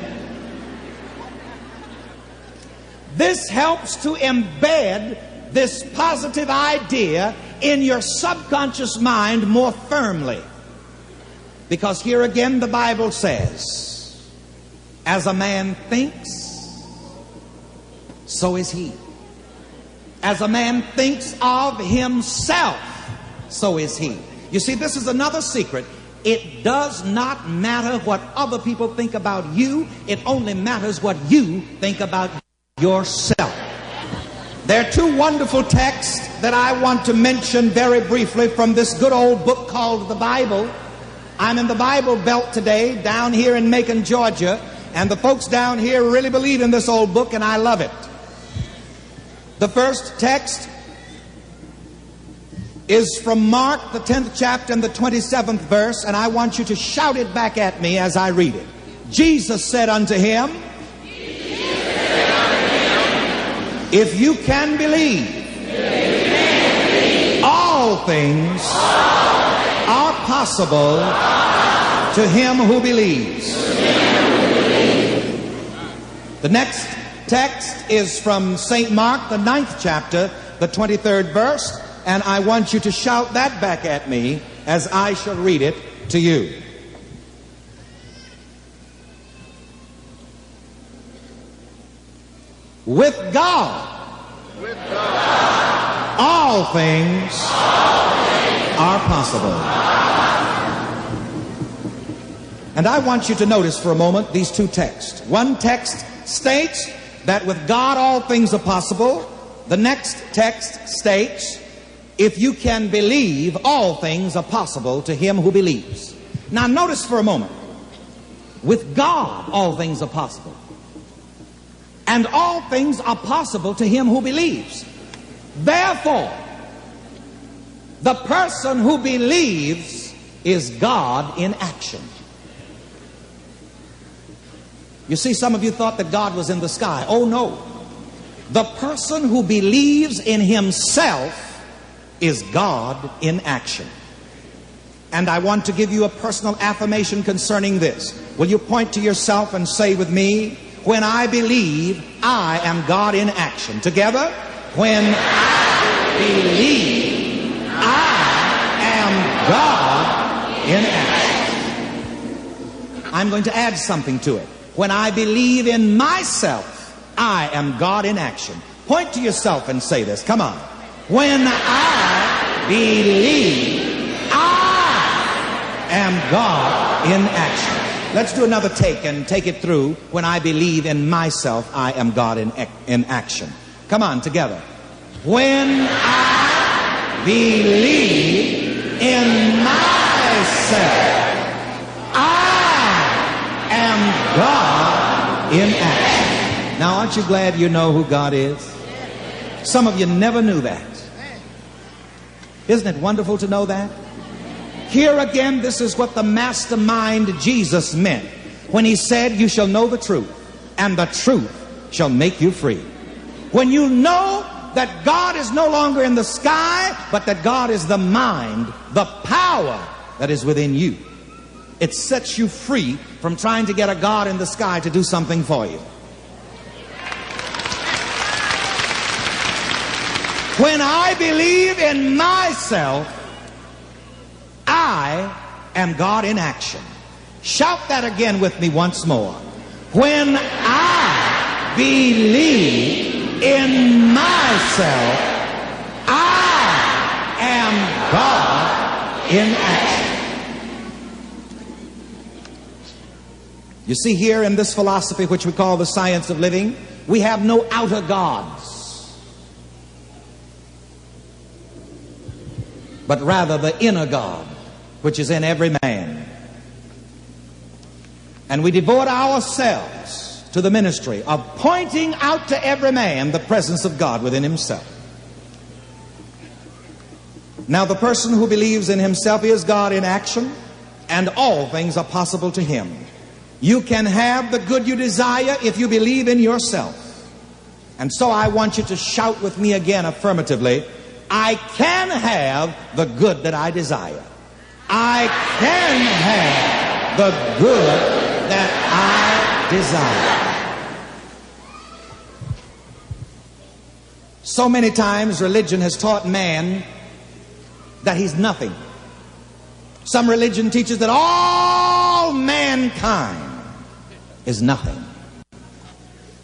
this helps to embed this positive idea in your subconscious mind more firmly. Because here again the Bible says, as a man thinks, so is he. As a man thinks of himself, so is he. You see, this is another secret. It does not matter what other people think about you. It only matters what you think about yourself. There are two wonderful texts that I want to mention very briefly from this good old book called the Bible. I'm in the Bible Belt today, down here in Macon, Georgia, and the folks down here really believe in this old book, and I love it. The first text is from Mark, the 10th chapter and the 27th verse, and I want you to shout it back at me as I read it. Jesus said unto him, if you can believe, all things are possible to him who believes. The next text is from St. Mark, the 9th chapter, the 23rd verse, and I want you to shout that back at me as I shall read it to you. With God, all things are possible. And I want you to notice for a moment these two texts. One text states that with God all things are possible. The next text states, if you can believe, all things are possible to him who believes. Now notice for a moment. With God all things are possible. And all things are possible to him who believes. Therefore, the person who believes is God in action. You see, some of you thought that God was in the sky. Oh no. The person who believes in himself is God in action. And I want to give you a personal affirmation concerning this. Will you point to yourself and say with me, when I believe, I am God in action. Together, when I believe, I am God in action. I'm going to add something to it. When I believe in myself, I am God in action. Point to yourself and say this. Come on. When I believe, I am God in action. Let's do another take and take it through. When I believe in myself, I am God in action. Come on, together. When I believe in myself, I am God in action. Now, aren't you glad you know who God is? Some of you never knew that. Isn't it wonderful to know that? Here again, this is what the mastermind Jesus meant when he said, you shall know the truth, and the truth shall make you free. When you know that God is no longer in the sky, but that God is the mind, the power that is within you, it sets you free from trying to get a God in the sky to do something for you. When I believe in myself, I am God in action. Shout that again with me once more. When I believe in myself, I am God in action. You see, here in this philosophy, which we call the science of living, we have no outer gods, but rather the inner God, which is in every man. And we devote ourselves to the ministry of pointing out to every man the presence of God within himself. Now, the person who believes in himself is God in action, and all things are possible to him. You can have the good you desire if you believe in yourself. And so I want you to shout with me again affirmatively, I can have the good that I desire. I can have the good that I desire. So many times religion has taught man that he's nothing. Some religion teaches that all mankind is nothing.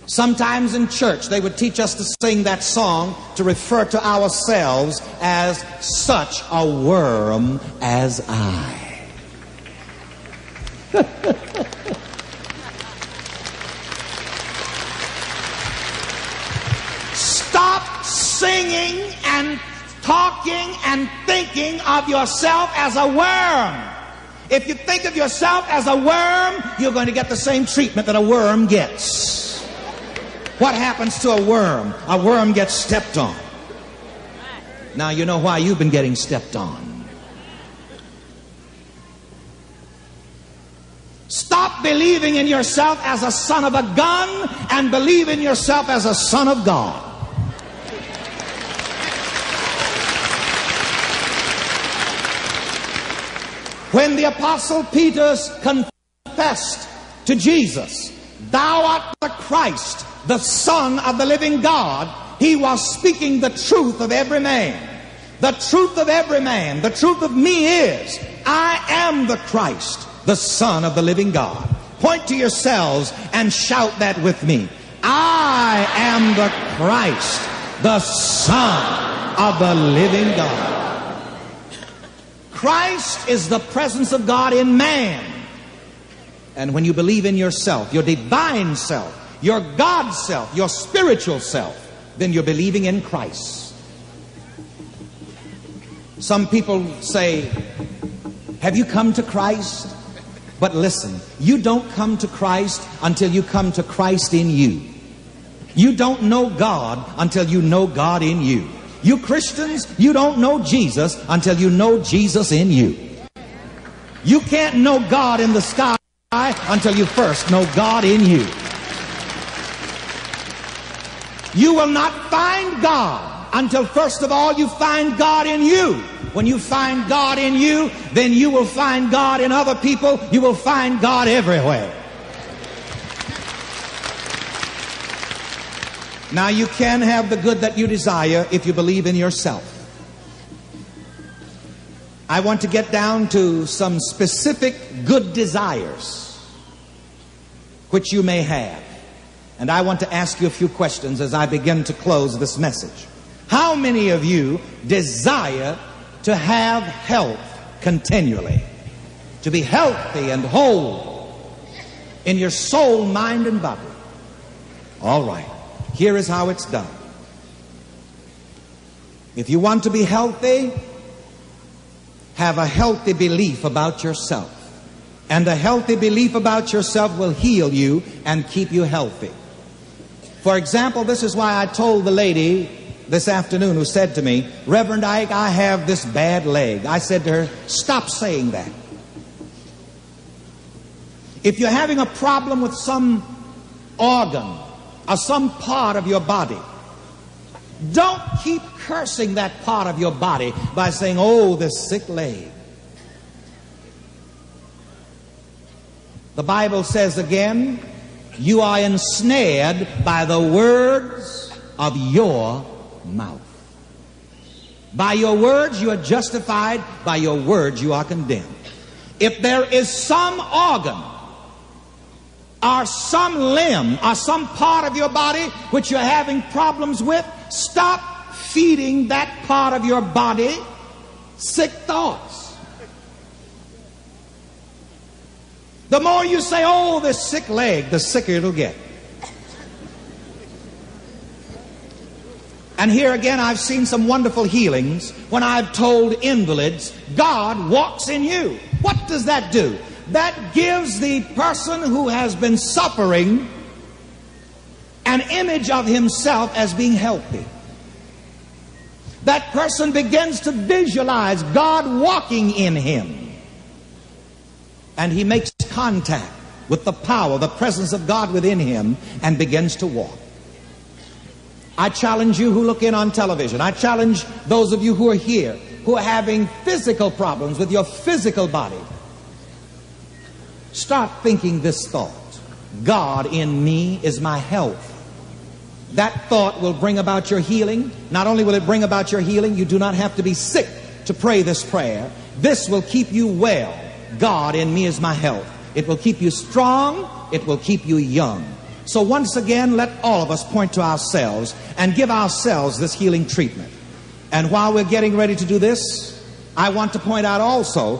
Sometimes in church they would teach us to sing that song to refer to ourselves as such a worm as I. Stop singing and talking and thinking of yourself as a worm. If you think of yourself as a worm, you're going to get the same treatment that a worm gets. What happens to a worm? A worm gets stepped on. Now you know why you've been getting stepped on. Stop believing in yourself as a son of a gun and believe in yourself as a son of God. When the Apostle Peter confessed to Jesus, "Thou art the Christ, the Son of the living God," he was speaking the truth of every man. The truth of every man, the truth of me is, I am the Christ, the Son of the living God. Point to yourselves and shout that with me. I am the Christ, the Son of the living God. Christ is the presence of God in man. And when you believe in yourself, your divine self, your God self, your spiritual self, then you're believing in Christ. Some people say, have you come to Christ? But listen, you don't come to Christ until you come to Christ in you. You don't know God until you know God in you. You Christians, you don't know Jesus until you know Jesus in you. You can't know God in the sky until you first know God in you. You will not find God until first of all you find God in you. When you find God in you, then you will find God in other people. You will find God everywhere. Now you can have the good that you desire if you believe in yourself. I want to get down to some specific good desires which you may have. And I want to ask you a few questions as I begin to close this message. How many of you desire to have health continually? To be healthy and whole in your soul, mind, and body? All right. Here is how it's done. If you want to be healthy, have a healthy belief about yourself. And a healthy belief about yourself will heal you and keep you healthy. For example, this is why I told the lady this afternoon who said to me, Reverend Ike, I have this bad leg. I said to her, stop saying that. If you're having a problem with some organ or some part of your body, don't keep cursing that part of your body by saying, oh, this sick leg. The Bible says again, you are ensnared by the words of your mouth. By your words you are justified, by your words you are condemned. If there is some organ or some limb or some part of your body which you're having problems with, stop feeding that part of your body sick thoughts. The more you say, oh, this sick leg, the sicker it'll get. And here again, I've seen some wonderful healings when I've told invalids, God walks in you. What does that do? That gives the person who has been suffering an image of himself as being healthy. That person begins to visualize God walking in him. And he makes contact with the power, the presence of God within him, and begins to walk. I challenge you who look in on television. I challenge those of you who are here, who are having physical problems with your physical body. Start thinking this thought. God in me is my health. That thought will bring about your healing. Not only will it bring about your healing, you do not have to be sick to pray this prayer. This will keep you well. God in me is my health. It will keep you strong. It will keep you young. So once again, let all of us point to ourselves and give ourselves this healing treatment. And while we're getting ready to do this, I want to point out also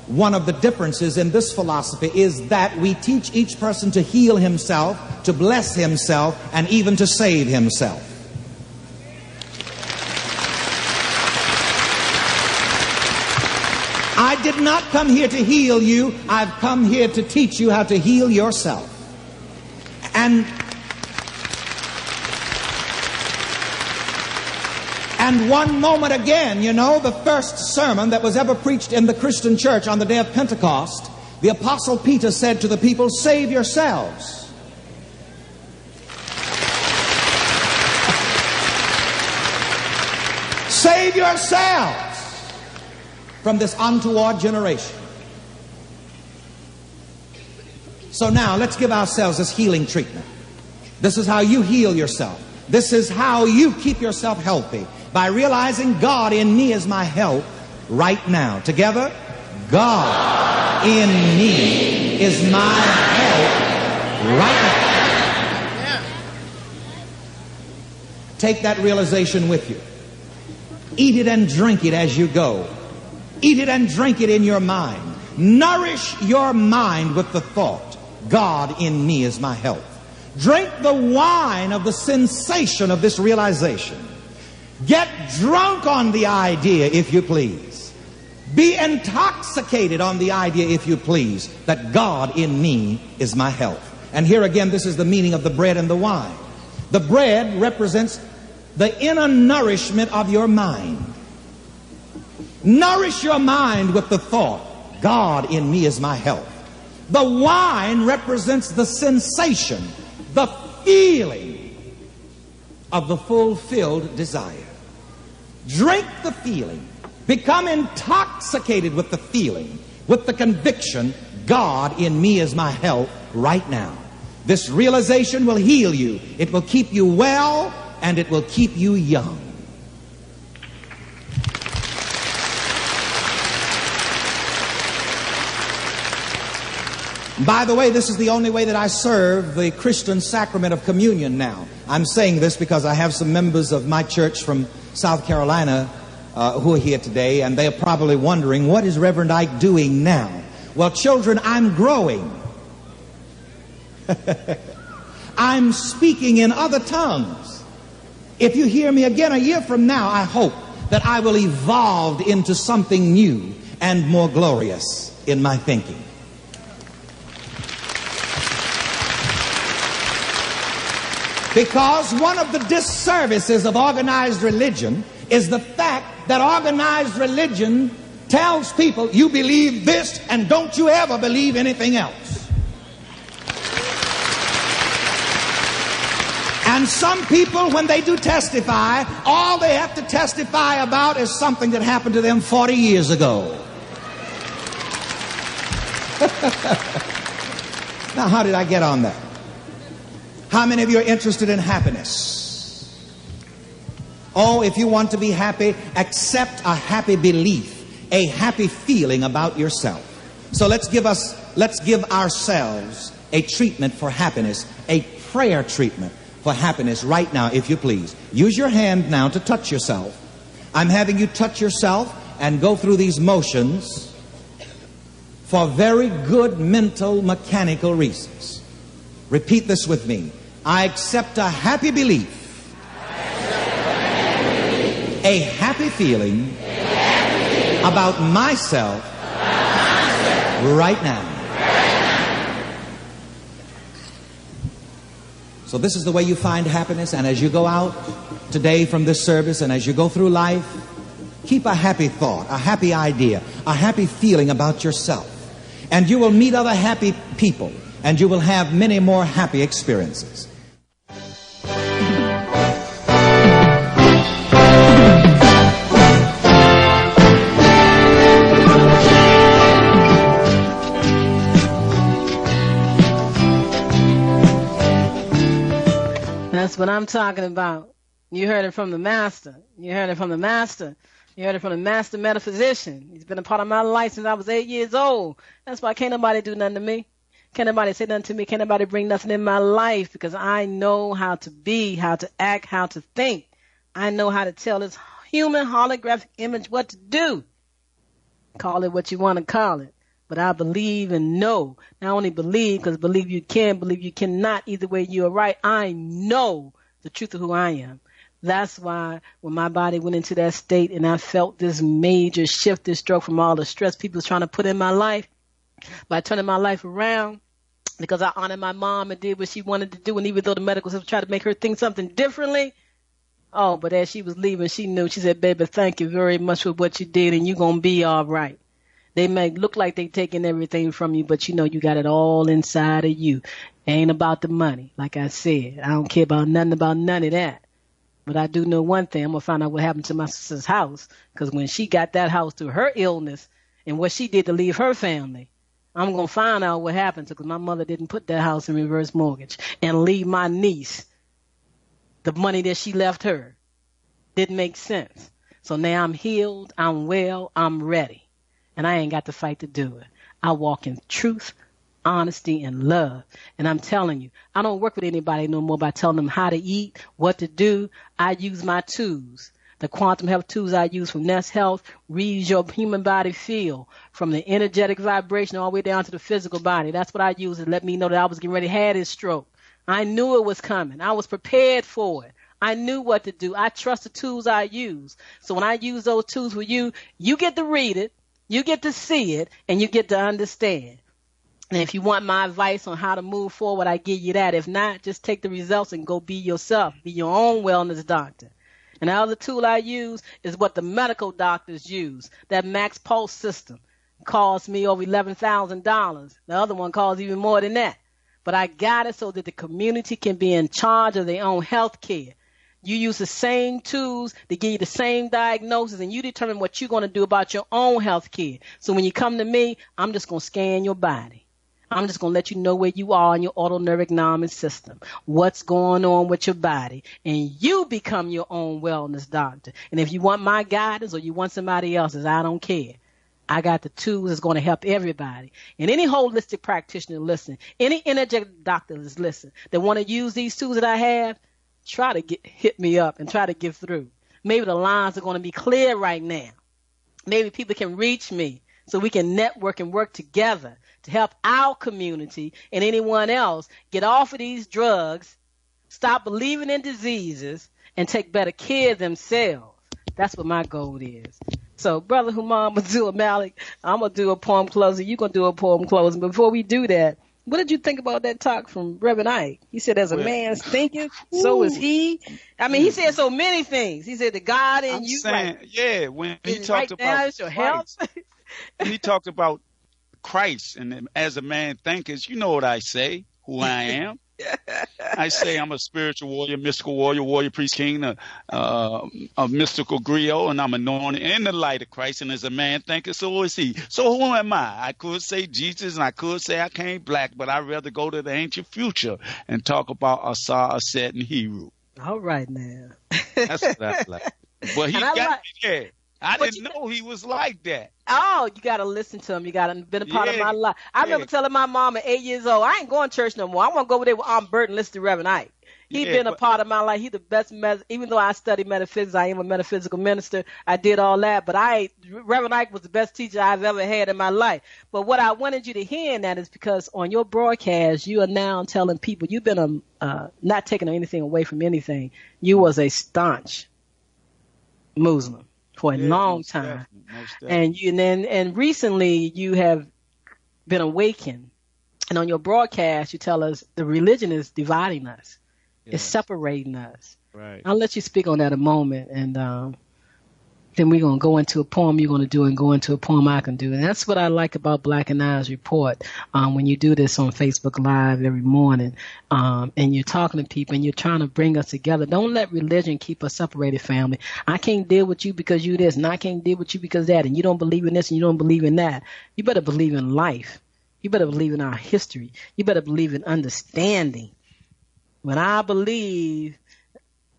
one of the differences in this philosophy is that we teach each person to heal himself, to bless himself, and even to save himself. I did not come here to heal you. I've come here to teach you how to heal yourself. And one moment again, you know, the first sermon that was ever preached in the Christian church on the day of Pentecost, the Apostle Peter said to the people, save yourselves. Save yourselves from this untoward generation. So now let's give ourselves this healing treatment. This is how you heal yourself. This is how you keep yourself healthy, by realizing God in me is my health right now. Together, God in me is my health right now. Take that realization with you. Eat it and drink it as you go. Eat it and drink it in your mind. Nourish your mind with the thought, God in me is my health. Drink the wine of the sensation of this realization. Get drunk on the idea, if you please. Be intoxicated on the idea, if you please, that God in me is my health. And here again, this is the meaning of the bread and the wine. The bread represents the inner nourishment of your mind. Nourish your mind with the thought, God in me is my health. The wine represents the sensation, the feeling of the fulfilled desire. Drink the feeling. Become intoxicated with the feeling, with the conviction, God in me is my health right now. This realization will heal you. It will keep you well, and it will keep you young. By the way, this is the only way that I serve the Christian sacrament of communion now. I'm saying this because I have some members of my church from South Carolina who are here today, and they are probably wondering, what is Reverend Ike doing now? Well, children, I'm growing. I'm speaking in other tongues. If you hear me again a year from now, I hope that I will evolve into something new and more glorious in my thinking. Because one of the disservices of organized religion is the fact that organized religion tells people, you believe this and don't you ever believe anything else. And some people, when they do testify, all they have to testify about is something that happened to them 40 years ago. Now, how did I get on that? How many of you are interested in happiness? Oh, if you want to be happy, accept a happy belief, a happy feeling about yourself. So let's give ourselves a treatment for happiness, a prayer treatment for happiness right now, if you please. Use your hand now to touch yourself. I'm having you touch yourself and go through these motions for very good mental, mechanical reasons. Repeat this with me. I accept a happy belief, a happy feeling about myself right now. So this is the way you find happiness, and as you go out today from this service and as you go through life, keep a happy thought, a happy idea, a happy feeling about yourself. And you will meet other happy people, and you will have many more happy experiences. That's what I'm talking about. You heard it from the master. You heard it from the master. You heard it from the master metaphysician. He's been a part of my life since I was 8 years old. That's why can't nobody do nothing to me. Can't nobody say nothing to me. Can't nobody bring nothing in my life, because I know how to be, how to act, how to think. I know how to tell this human holographic image what to do. Call it what you want to call it. But I believe and know. Not only believe, because believe you can, believe you cannot. Either way, you are right. I know the truth of who I am. That's why when my body went into that state and I felt this major shift, this stroke from all the stress people was trying to put in my life, by turning my life around, because I honored my mom and did what she wanted to do, and even though the medical system tried to make her think something differently, oh, but as she was leaving, she knew. She said, baby, thank you very much for what you did, and you're going to be all right. They may look like they're taking everything from you, but you know you got it all inside of you. It ain't about the money. Like I said, I don't care about none of that. But I do know one thing. I'm going to find out what happened to my sister's house, because when she got that house through her illness and what she did to leave her family, I'm going to find out what happened to, because my mother didn't put that house in reverse mortgage and leave my niece the money that she left her. Didn't make sense. So now I'm healed, I'm well, I'm ready. And I ain't got to fight to do it. I walk in truth, honesty, and love. And I'm telling you, I don't work with anybody no more by telling them how to eat, what to do. I use my tools. The quantum health tools I use from Nest Health reads your human body feel from the energetic vibration all the way down to the physical body. That's what I use to let me know that I was getting ready to have this stroke. I knew it was coming. I was prepared for it. I knew what to do. I trust the tools I use. So when I use those tools for you, you get to read it, you get to see it, and you get to understand. And if you want my advice on how to move forward, I give you that. If not, just take the results and go be yourself. Be your own wellness doctor. And the other tool I use is what the medical doctors use. That Max Pulse system cost me over $11,000. The other one costs even more than that. But I got it so that the community can be in charge of their own health care. You use the same tools to give you the same diagnosis, and you determine what you're going to do about your own health care. So when you come to me, I'm just going to scan your body. I'm just going to let you know where you are in your autonomic system, what's going on with your body, and you become your own wellness doctor. And if you want my guidance or you want somebody else's, I don't care. I got the tools that's going to help everybody. And any holistic practitioner listen, any energetic doctor that's listen, that want to use these tools that I have, try to hit me up and try to get through. Maybe the lines are going to be clear right now. Maybe people can reach me so we can network and work together to help our community and anyone else get off of these drugs, stop believing in diseases, and take better care of themselves. That's what my goal is. So, Brother Humam Abdul Malik, I'm going to do a poem closing. You're going to do a poem closing. Before we do that, what did you think about that talk from Reverend Ike? He said, as a man's thinking, so is he. I mean, he said so many things. He said the God in you. Saying, when he talked right about your health. he talked about Christ, and as a man thinkers, you know what I say, who I am. I say I'm a spiritual warrior, mystical warrior, warrior priest king, a mystical griot, and I'm anointed in the light of Christ. And as a man thinker, so is he. So who am I? I could say Jesus, and I could say I came black, but I'd rather go to the ancient future and talk about Asa, Aset, and Heru. All right, now. That's what I like. But he got me there. I didn't know he was like that. Oh, you got to listen to him. You got to been a part of my life. I remember telling my mom at 8 years old, I ain't going to church no more. I want to go over there with Aunt Bert and listen to Reverend Ike. He been a part of my life. He the best, even though I study metaphysics, I am a metaphysical minister. I did all that, but Reverend Ike was the best teacher I've ever had in my life. But what I wanted you to hear in that is because on your broadcast, you are now telling people you've been not taking anything away from anything. You was a staunch Muslim for a long time. Definitely. And recently you have been awakened. And on your broadcast, you tell us the religion is dividing us. Yes. It's separating us. Right. I'll let you speak on that a moment. And then we're going to go into a poem you're going to do and go into a poem I can do. And that's what I like about Black and I's report. When you do this on Facebook Live every morning, and you're talking to people and you're trying to bring us together. Don't let religion keep us separated, family. I can't deal with you because you this, and I can't deal with you because that, and you don't believe in this and you don't believe in that. You better believe in life. You better believe in our history. You better believe in understanding. When I believe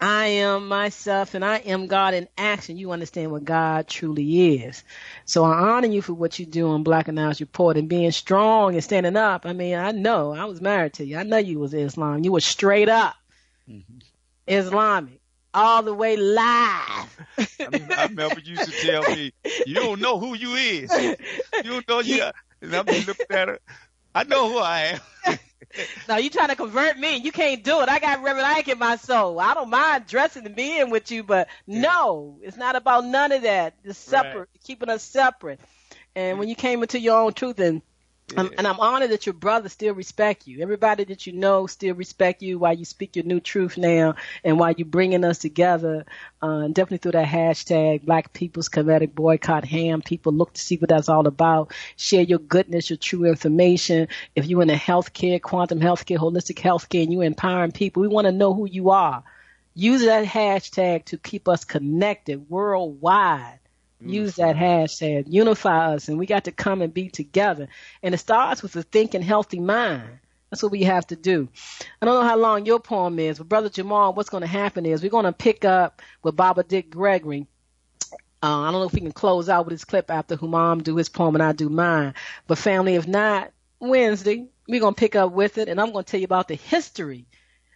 I am myself and I am God in action, you understand what God truly is. So I honor you for what you do on Black and I's report and being strong and standing up. I mean, I know I was married to you. I know you was Islam. You were straight up Islamic, all the way live. I remember you used to tell me, you don't know who you is. You don't know you. And I'm looking at her. I know who I am. No, you trying to convert me. You can't do it. I got Reverend Ike in my soul. I don't mind dressing and being with you, but no, it's not about none of that. It's separate, keeping us separate. And when you came into your own truth, and I'm honored that your brothers still respect you. Everybody that you know still respect you while you speak your new truth now and while you're bringing us together. Definitely through that hashtag, Black People's Kinetic Boycott Ham. People look to see what that's all about. Share your goodness, your true information. If you're in the healthcare, quantum healthcare, holistic healthcare, and you're empowering people, we want to know who you are. Use that hashtag to keep us connected worldwide. Use that hashtag, unify us, and we got to come and be together. And it starts with a thinking, healthy mind. That's what we have to do. I don't know how long your poem is, but Brother Jamal, what's going to happen is we're going to pick up with Baba Dick Gregory. I don't know if we can close out with his clip after Humam do his poem and I do mine. But family, if not, Wednesday, we're going to pick up with it, and I'm going to tell you about the history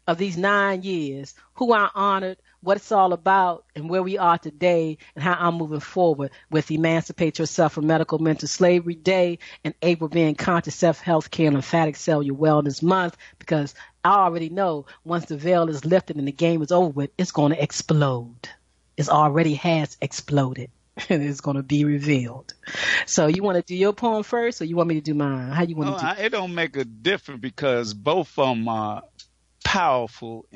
of these 9 years, who I honored, what it's all about, and where we are today, and how I'm moving forward with Emancipate Yourself from Medical Mental Slavery Day, and April being Conscious Self-Health Care and Lymphatic Cellular Wellness Month, because I already know once the veil is lifted and the game is over with, it's going to explode. It already has exploded, and it's going to be revealed. So you want to do your poem first, or you want me to do mine? How you want to do it? It don't make a difference because both of them are powerful.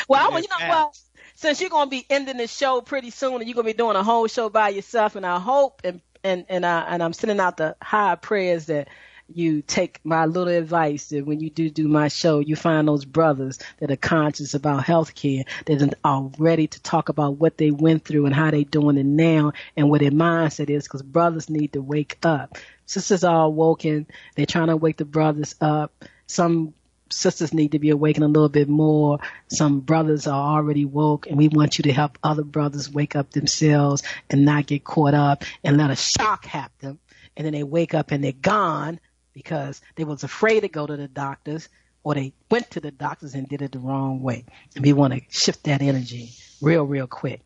Well, you know what? Since you're going to be ending the show pretty soon and you're going to be doing a whole show by yourself, and I hope and I'm sending out the high prayers that you take my little advice, that when you do my show, you find those brothers that are conscious about healthcare, that are ready to talk about what they went through and how they doing it now and what their mindset is, because brothers need to wake up. Sisters are awoken. They're trying to wake the brothers up. Some sisters need to be awakened a little bit more. Some brothers are already woke, and we want you to help other brothers wake up themselves and not get caught up and let a shock happen. And then they wake up and they're gone because they was afraid to go to the doctors, or they went to the doctors and did it the wrong way. And we want to shift that energy real quick.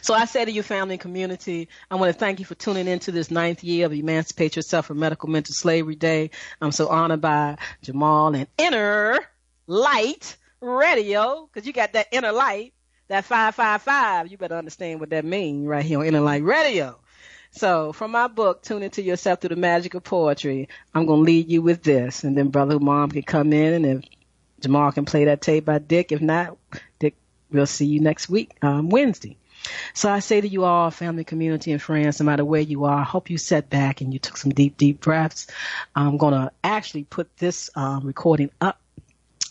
So I say to you, family and community, I want to thank you for tuning into this 9th year of Emancipate Yourself from Medical Mental Slavery Day. I'm so honored by Jamal and Inner Light Radio, because you got that inner light, that 555. You better understand what that means right here on Inner Light Radio. So from my book, Tune Into Yourself Through the Magic of Poetry, I'm going to lead you with this. And then Brother Mom can come in, and if Jamal can play that tape by Dick. If not, Dick, we'll see you next week, Wednesday. So I say to you all, family, community, and friends, no matter where you are, I hope you sat back and you took some deep breaths. I'm going to actually put this recording up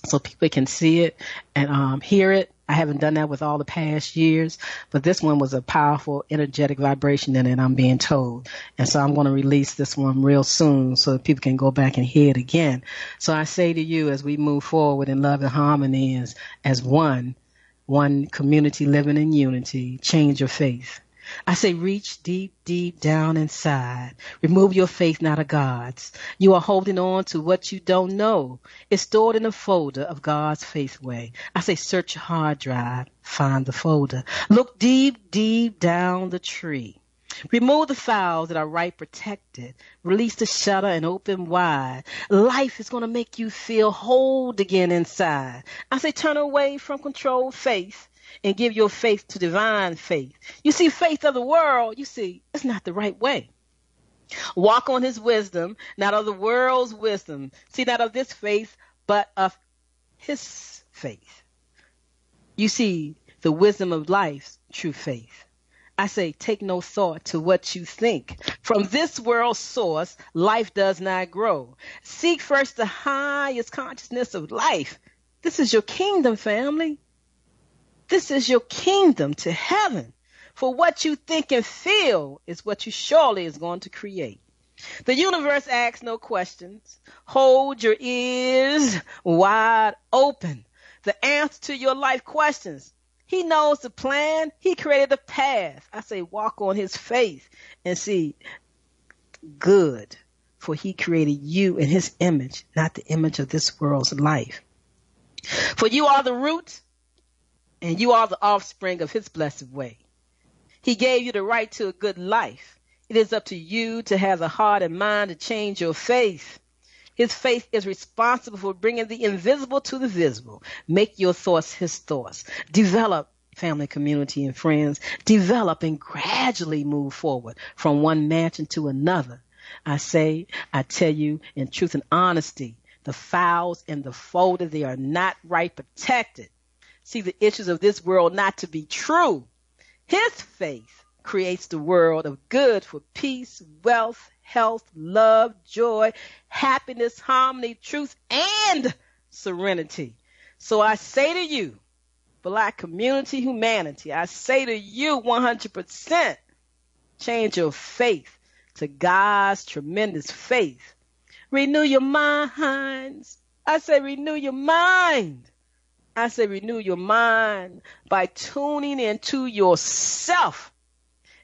so people can see it and hear it. I haven't done that with all the past years, but this one was a powerful, energetic vibration in it, I'm being told. And so I'm going to release this one real soon so that people can go back and hear it again. So I say to you, as we move forward in love and harmony as one community living in unity, change your faith. I say reach deep down inside. Remove your faith not of God's. You are holding on to what you don't know. It's stored in a folder of God's faith way. I say search your hard drive, find the folder. Look deep down the tree. Remove the files that are right protected. Release the shutter and open wide. Life is going to make you feel whole again inside. I say turn away from controlled faith and give your faith to divine faith. You see, faith of the world, you see, it's not the right way. Walk on his wisdom, not of the world's wisdom. See, not of this faith, but of his faith. You see, the wisdom of life's true faith. I say, take no thought to what you think. From this world's source, life does not grow. Seek first the highest consciousness of life. This is your kingdom, family. This is your kingdom to heaven. For what you think and feel is what you surely is going to create. The universe asks no questions. Hold your ears wide open. The answer to your life questions. He knows the plan. He created the path. I say walk on his faith and see good. For he created you in his image, not the image of this world's life. For you are the root and you are the offspring of his blessed way. He gave you the right to a good life. It is up to you to have the heart and mind to change your faith. His faith is responsible for bringing the invisible to the visible. Make your thoughts his thoughts. Develop, family, community, and friends. Develop and gradually move forward from one mansion to another. I tell you in truth and honesty, the files in the folder, they are not right protected. See the issues of this world not to be true. His faith creates the world of good for peace, wealth, health, love, joy, happiness, harmony, truth, and serenity. So I say to you, Black community, humanity, I say to you 100%, change your faith to God's tremendous faith. Renew your minds. I say renew your mind. I say renew your mind by tuning into yourself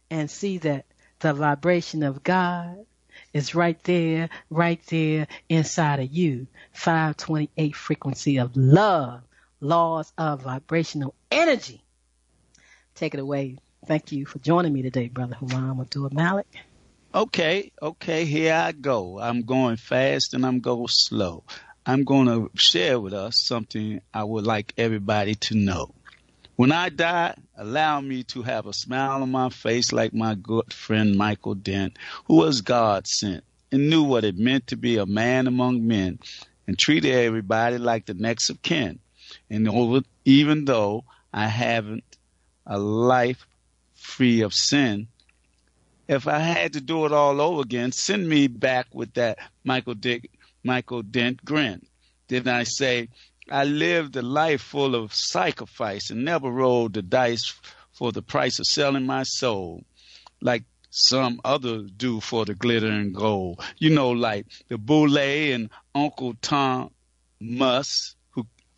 and see that the vibration of God is right there inside of you. 528 frequency of love, laws of vibrational energy. Take it away. Thank you for joining me today, Brother Huam Abdul-Malik. Okay, here I go. I'm going fast and I'm going slow. I'm going to share with us something I would like everybody to know. When I die, allow me to have a smile on my face like my good friend Michael Dent, who was God sent and knew what it meant to be a man among men and treated everybody like the next of kin. And even though I haven't a life free of sin, if I had to do it all over again, send me back with that Michael Dent grin. Then I say, I lived a life full of sacrifice and never rolled the dice for the price of selling my soul like some others do for the glitter and gold. You know, like the Boule and Uncle Tom must,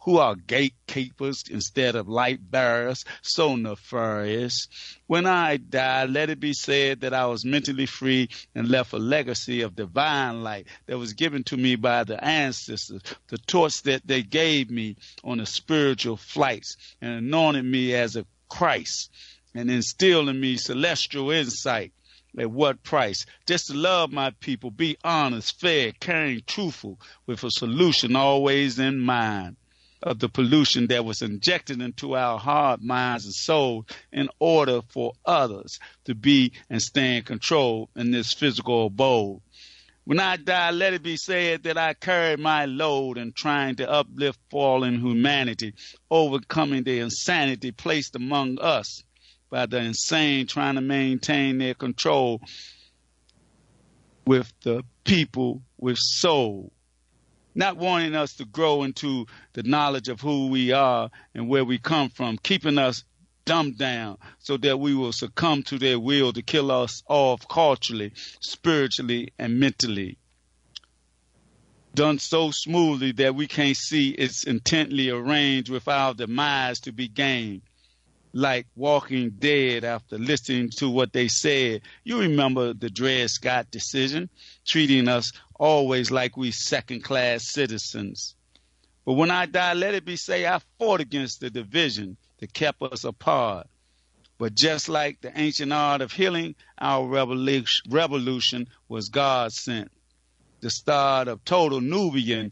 who are gatekeepers instead of light bearers, so nefarious. When I die, let it be said that I was mentally free and left a legacy of divine light that was given to me by the ancestors, the torch that they gave me on the spiritual flights and anointed me as a Christ and instilled in me celestial insight. At what price? Just to love my people, be honest, fair, caring, truthful, with a solution always in mind of the pollution that was injected into our heart, minds, and souls in order for others to be and stay in control in this physical abode. When I die, let it be said that I carried my load in trying to uplift fallen humanity, overcoming the insanity placed among us by the insane trying to maintain their control with the people with soul, not wanting us to grow into the knowledge of who we are and where we come from, keeping us dumbed down so that we will succumb to their will to kill us off culturally, spiritually, and mentally. Done so smoothly that we can't see it's intently arranged with our demise to be gained. Like Walking Dead after listening to what they said. You remember the Dred Scott decision, treating us always like we second-class citizens. But when I die, let it be say I fought against the division that kept us apart. But just like the ancient art of healing, our revolution was God-sent. The start of total Nubian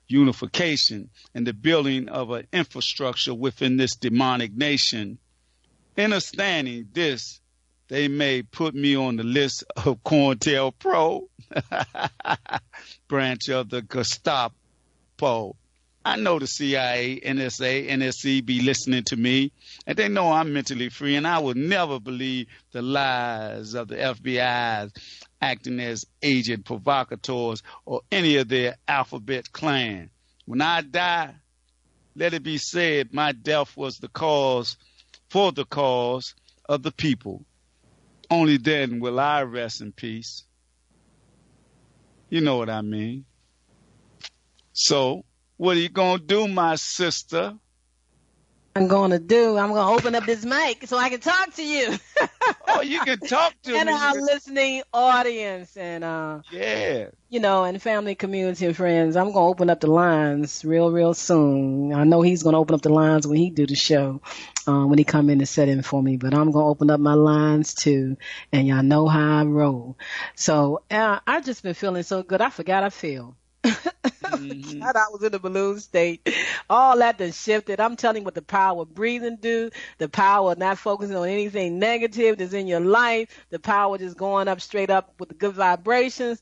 unification and the building of an infrastructure within this demonic nation. Understanding this, they may put me on the list of COINTELPRO, branch of the Gestapo. I know the CIA, NSA, NSC be listening to me, and they know I'm mentally free, and I would never believe the lies of the FBI acting as agent provocateurs or any of their alphabet clan. When I die, let it be said my death was the cause of the people. Only then will I rest in peace. You know what I mean. So, what are you going to do, my sister? I'm going to open up this mic so I can talk to you. Oh, you can talk to and me. And our listening audience and, yeah. You know, and family, community, and friends. I'm going to open up the lines real soon. I know he's going to open up the lines when he do the show, when he come in and set in for me. But I'm going to open up my lines too. And y'all know how I roll. So I've just been feeling so good. I forgot I feel. Mm-hmm. I was in the balloon state. All that done shifted. I'm telling you what the power of breathing do, the power of not focusing on anything negative that's in your life, the power of just going up straight up with the good vibrations.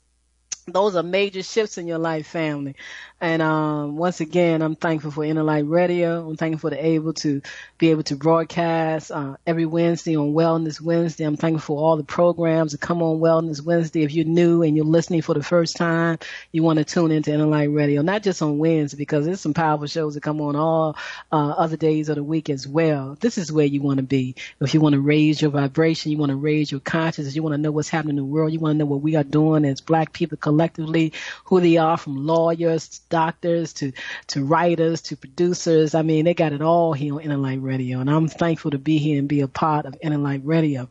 Those are major shifts in your life, family. And once again, I'm thankful for Inner Light Radio. I'm thankful to be able to broadcast every Wednesday on Wellness Wednesday. I'm thankful for all the programs that come on Wellness Wednesday. If you're new and you're listening for the first time, you want to tune into Inner Light Radio, not just on Wednesday, because there's some powerful shows that come on all other days of the week as well. This is where you want to be. If you want to raise your vibration, you want to raise your consciousness, you want to know what's happening in the world, you want to know what we are doing as Black people collectively, who they are, from lawyers, doctors to writers to producers. I mean, they got it all here on Inner Light Radio, and I'm thankful to be here and be a part of Inner Light Radio.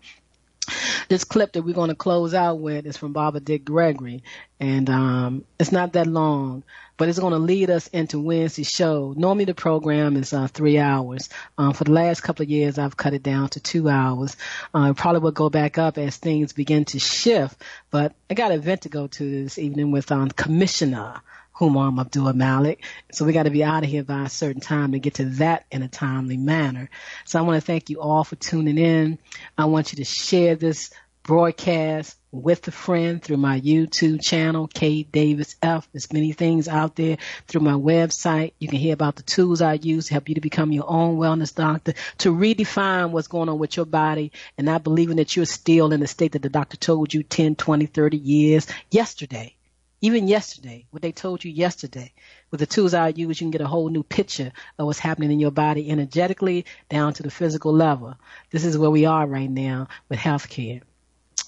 This clip that we're going to close out with is from Baba Dick Gregory, and it's not that long, but it's going to lead us into Wednesday's show. Normally the program is 3 hours. For the last couple of years, I've cut it down to 2 hours. Probably will go back up as things begin to shift, but I got an event to go to this evening with Commissioner Humam Abdul Malik. So we got to be out of here by a certain time to get to that in a timely manner. So I want to thank you all for tuning in. I want you to share this broadcast with a friend through my YouTube channel, K Davis F. There's many things out there. Through my website, you can hear about the tools I use to help you to become your own wellness doctor, to redefine what's going on with your body and not believing that you're still in the state that the doctor told you 10, 20, 30 years yesterday. Even yesterday, what they told you yesterday, with the tools I use, you can get a whole new picture of what's happening in your body energetically down to the physical level. This is where we are right now with healthcare.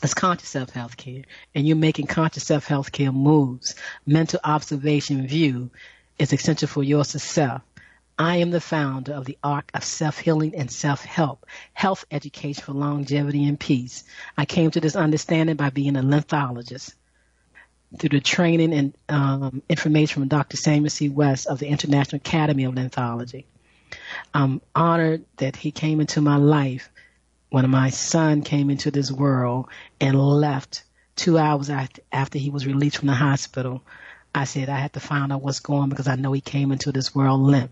It's conscious self-healthcare, and you're making conscious self-healthcare moves, mental observation view, is essential for your success. I am the founder of the Arc of Self-Healing and Self-Help, health education for longevity and peace. I came to this understanding by being a lymphologist. Through the training and information from Dr. Samuel C. West of the International Academy of Lymphology. I'm honored that he came into my life when my son came into this world and left 2 hours after he was released from the hospital. I said I had to find out what's going on because I know he came into this world limp.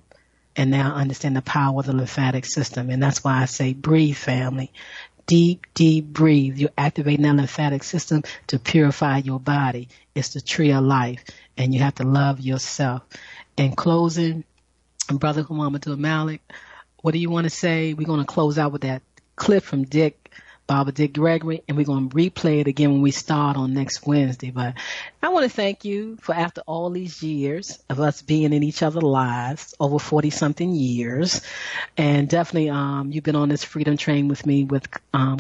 And now I understand the power of the lymphatic system. And that's why I say breathe, family. Deep, deep breathe. You're activating that lymphatic system to purify your body. It's the tree of life. And you have to love yourself. In closing, Brother Muhammad Malik, what do you want to say? We're going to close out with that clip from Dick Gregory, and we're going to replay it again when we start on next Wednesday. But I want to thank you for after all these years of us being in each other's lives, over 40-something years. And definitely you've been on this freedom train with me with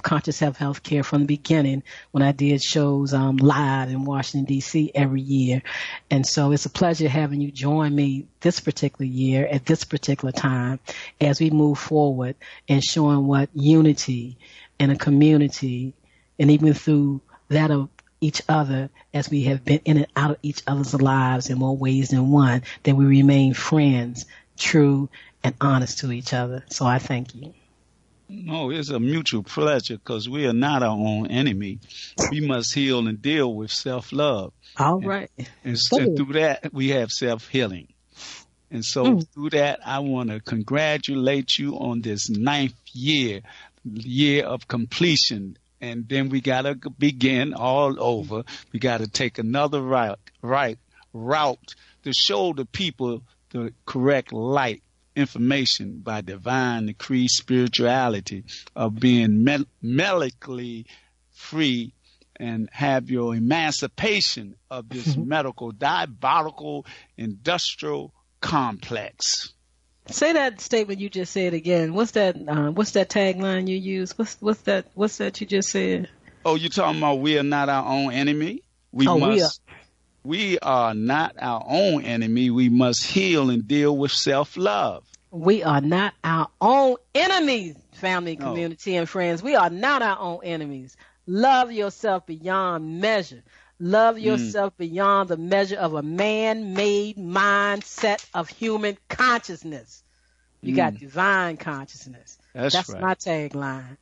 Conscious Health Care from the beginning when I did shows live in Washington, D.C. every year. And so it's a pleasure having you join me this particular year at this particular time as we move forward and showing what unity in a community, and even through that of each other, as we have been in and out of each other's lives in more ways than one, that we remain friends, true and honest to each other. So I thank you. No, it's a mutual pleasure because we are not our own enemy. We must heal and deal with self-love. All right. And through that, we have self-healing. And so through that, I want to congratulate you on this 9th year of completion. And then we got to begin all over. We got to take another route to show the people the correct light information by divine decree spirituality of being medically free and have your emancipation of this medical, diabolical, industrial complex. Say that statement you just said again. What's that tagline you use? What's that you just said? Oh, you're talking about we are not our own enemy? We are not our own enemy. We must heal and deal with self-love. We are not our own enemies, family, community, and friends. We are not our own enemies. Love yourself beyond measure. Love yourself beyond the measure of a man-made mindset of human consciousness. You got divine consciousness. That's right. My tagline.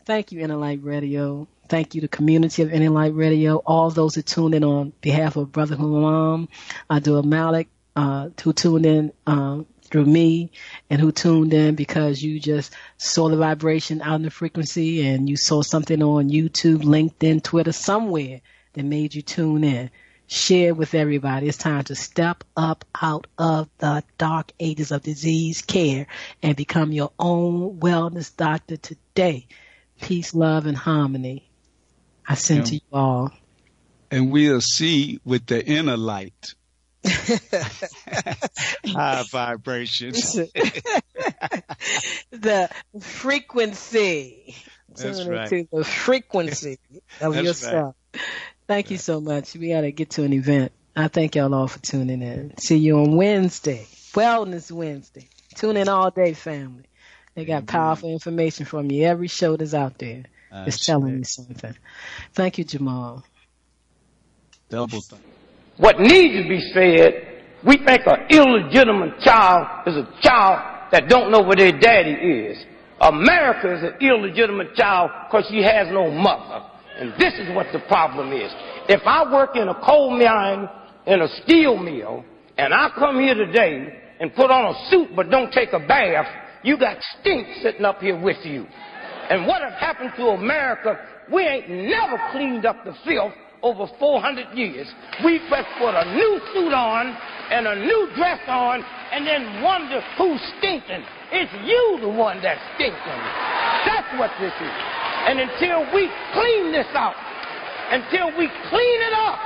Thank you, Inner Light Radio. Thank you, the community of Inner Light Radio. All those who tuned in on behalf of Brother Humam, Abdul Malik, who tuned in through me, and who tuned in because you just saw the vibration out in the frequency and you saw something on YouTube, LinkedIn, Twitter, somewhere that made you tune in. Share with everybody. It's time to step up out of the dark ages of disease care and become your own wellness doctor today. Peace, love, and harmony. I send to you all. And we'll see with the inner light. High vibrations. The frequency. That's Tune right. into the frequency of yourself. Right. Thank you so much. We got to get to an event. I thank y'all all for tuning in. See you on Wednesday, Wellness Wednesday. Tune in all day, family. They got powerful information from you. Every show that's out there is telling you something. Thank you, Jamal. Double thank. What needs to be said, we think an illegitimate child is a child that don't know where their daddy is. America is an illegitimate child because she has no mother. And this is what the problem is. If I work in a coal mine, in a steel mill, and I come here today and put on a suit but don't take a bath, you got stink sitting up here with you. And what has happened to America, we ain't never cleaned up the filth over 400 years. We just put a new suit on and a new dress on and then wonder who's stinking. It's you the one that's stinking. That's what this is. And until we clean this out, until we clean it up,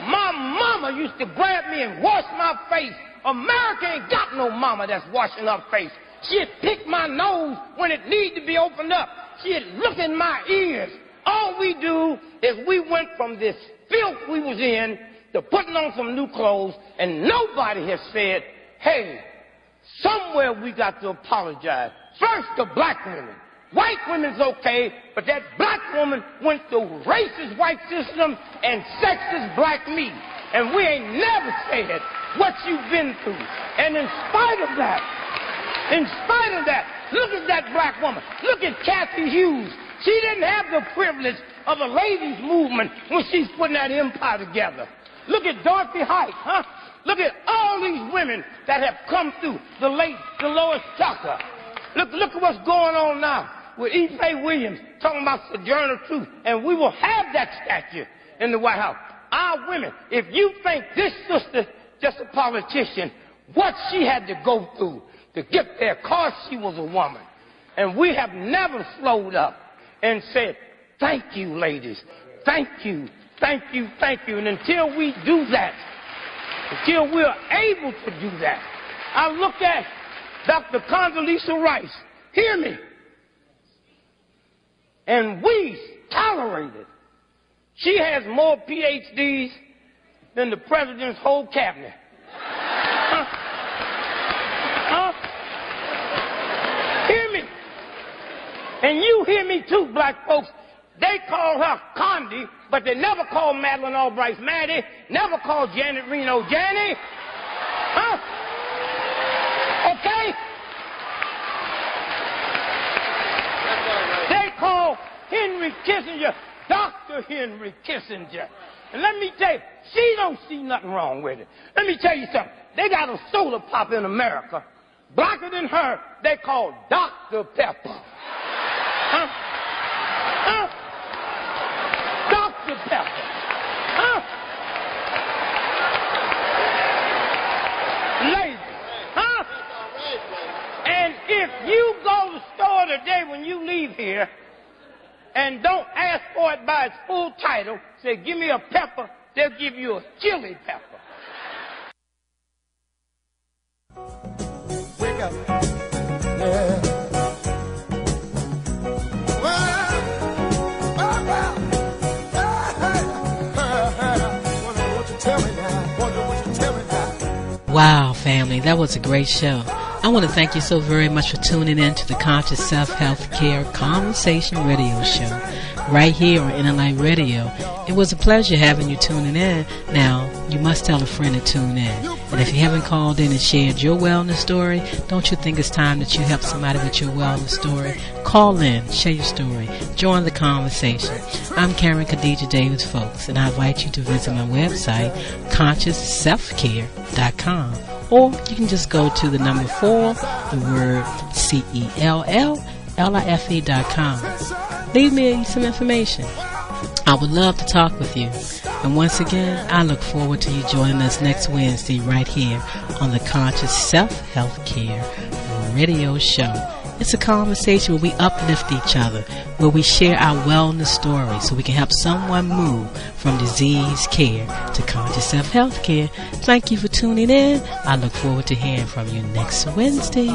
my mama used to grab me and wash my face. America ain't got no mama that's washing her face. She'd pick my nose when it needed to be opened up. She'd look in my ears. All we do is we went from this filth we was in to putting on some new clothes, and nobody has said, hey, somewhere we got to apologize. First, the black women. White women's okay, but that black woman went through racist white system and sexist black me. And we ain't never said what you've been through. And in spite of that, look at that black woman. Look at Kathy Hughes. She didn't have the privilege of a ladies' movement when she's putting that empire together. Look at Dorothy Height, huh? Look at all these women that have come through, the late Dolores Tucker. Look at what's going on now with E. Faye Williams talking about Sojourner Truth, and we will have that statue in the White House. Our women, if you think this sister just a politician, what she had to go through to get there, cause she was a woman. And we have never slowed up and said, thank you, ladies. Thank you, thank you, thank you. And until we do that, until we're able to do that, I look at Dr. Condoleezza Rice. Hear me. And we tolerate it. She has more PhDs than the president's whole cabinet. Hear me. And you hear me too, black folks. They call her Condi, but they never call Madeleine Albright Maddie, never call Janet Reno Janny. Okay? They call Henry Kissinger Dr. Henry Kissinger. And let me tell you, she don't see nothing wrong with it. Let me tell you something. They got a soda pop in America. Blacker than her, they call Dr. Pepper. Dr. Pepper. Ladies. And if you go to the store today when you leave here and don't ask for it by its full title, say, give me a pepper, they'll give you a chili pepper. Wake up. Yeah. Wow, family, that was a great show. I want to thank you so very much for tuning in to the Conscious Self Healthcare Conversation Radio Show right here on Inner Radio. It was a pleasure having you tuning in. Now, you must tell a friend to tune in. And if you haven't called in and shared your wellness story, don't you think it's time that you help somebody with your wellness story? Call in, share your story, join the conversation. I'm Karen Khadijah Davis-Foulks, and I invite you to visit my website, ConsciousSelfCare.com. Or you can just go to the number 4, the word CELLLIFE.com. Leave me some information. I would love to talk with you. And once again, I look forward to you joining us next Wednesday right here on the Conscious Self Healthcare Radio Show. It's a conversation where we uplift each other, where we share our wellness stories so we can help someone move from disease care to conscious self-health care. Thank you for tuning in. I look forward to hearing from you next Wednesday.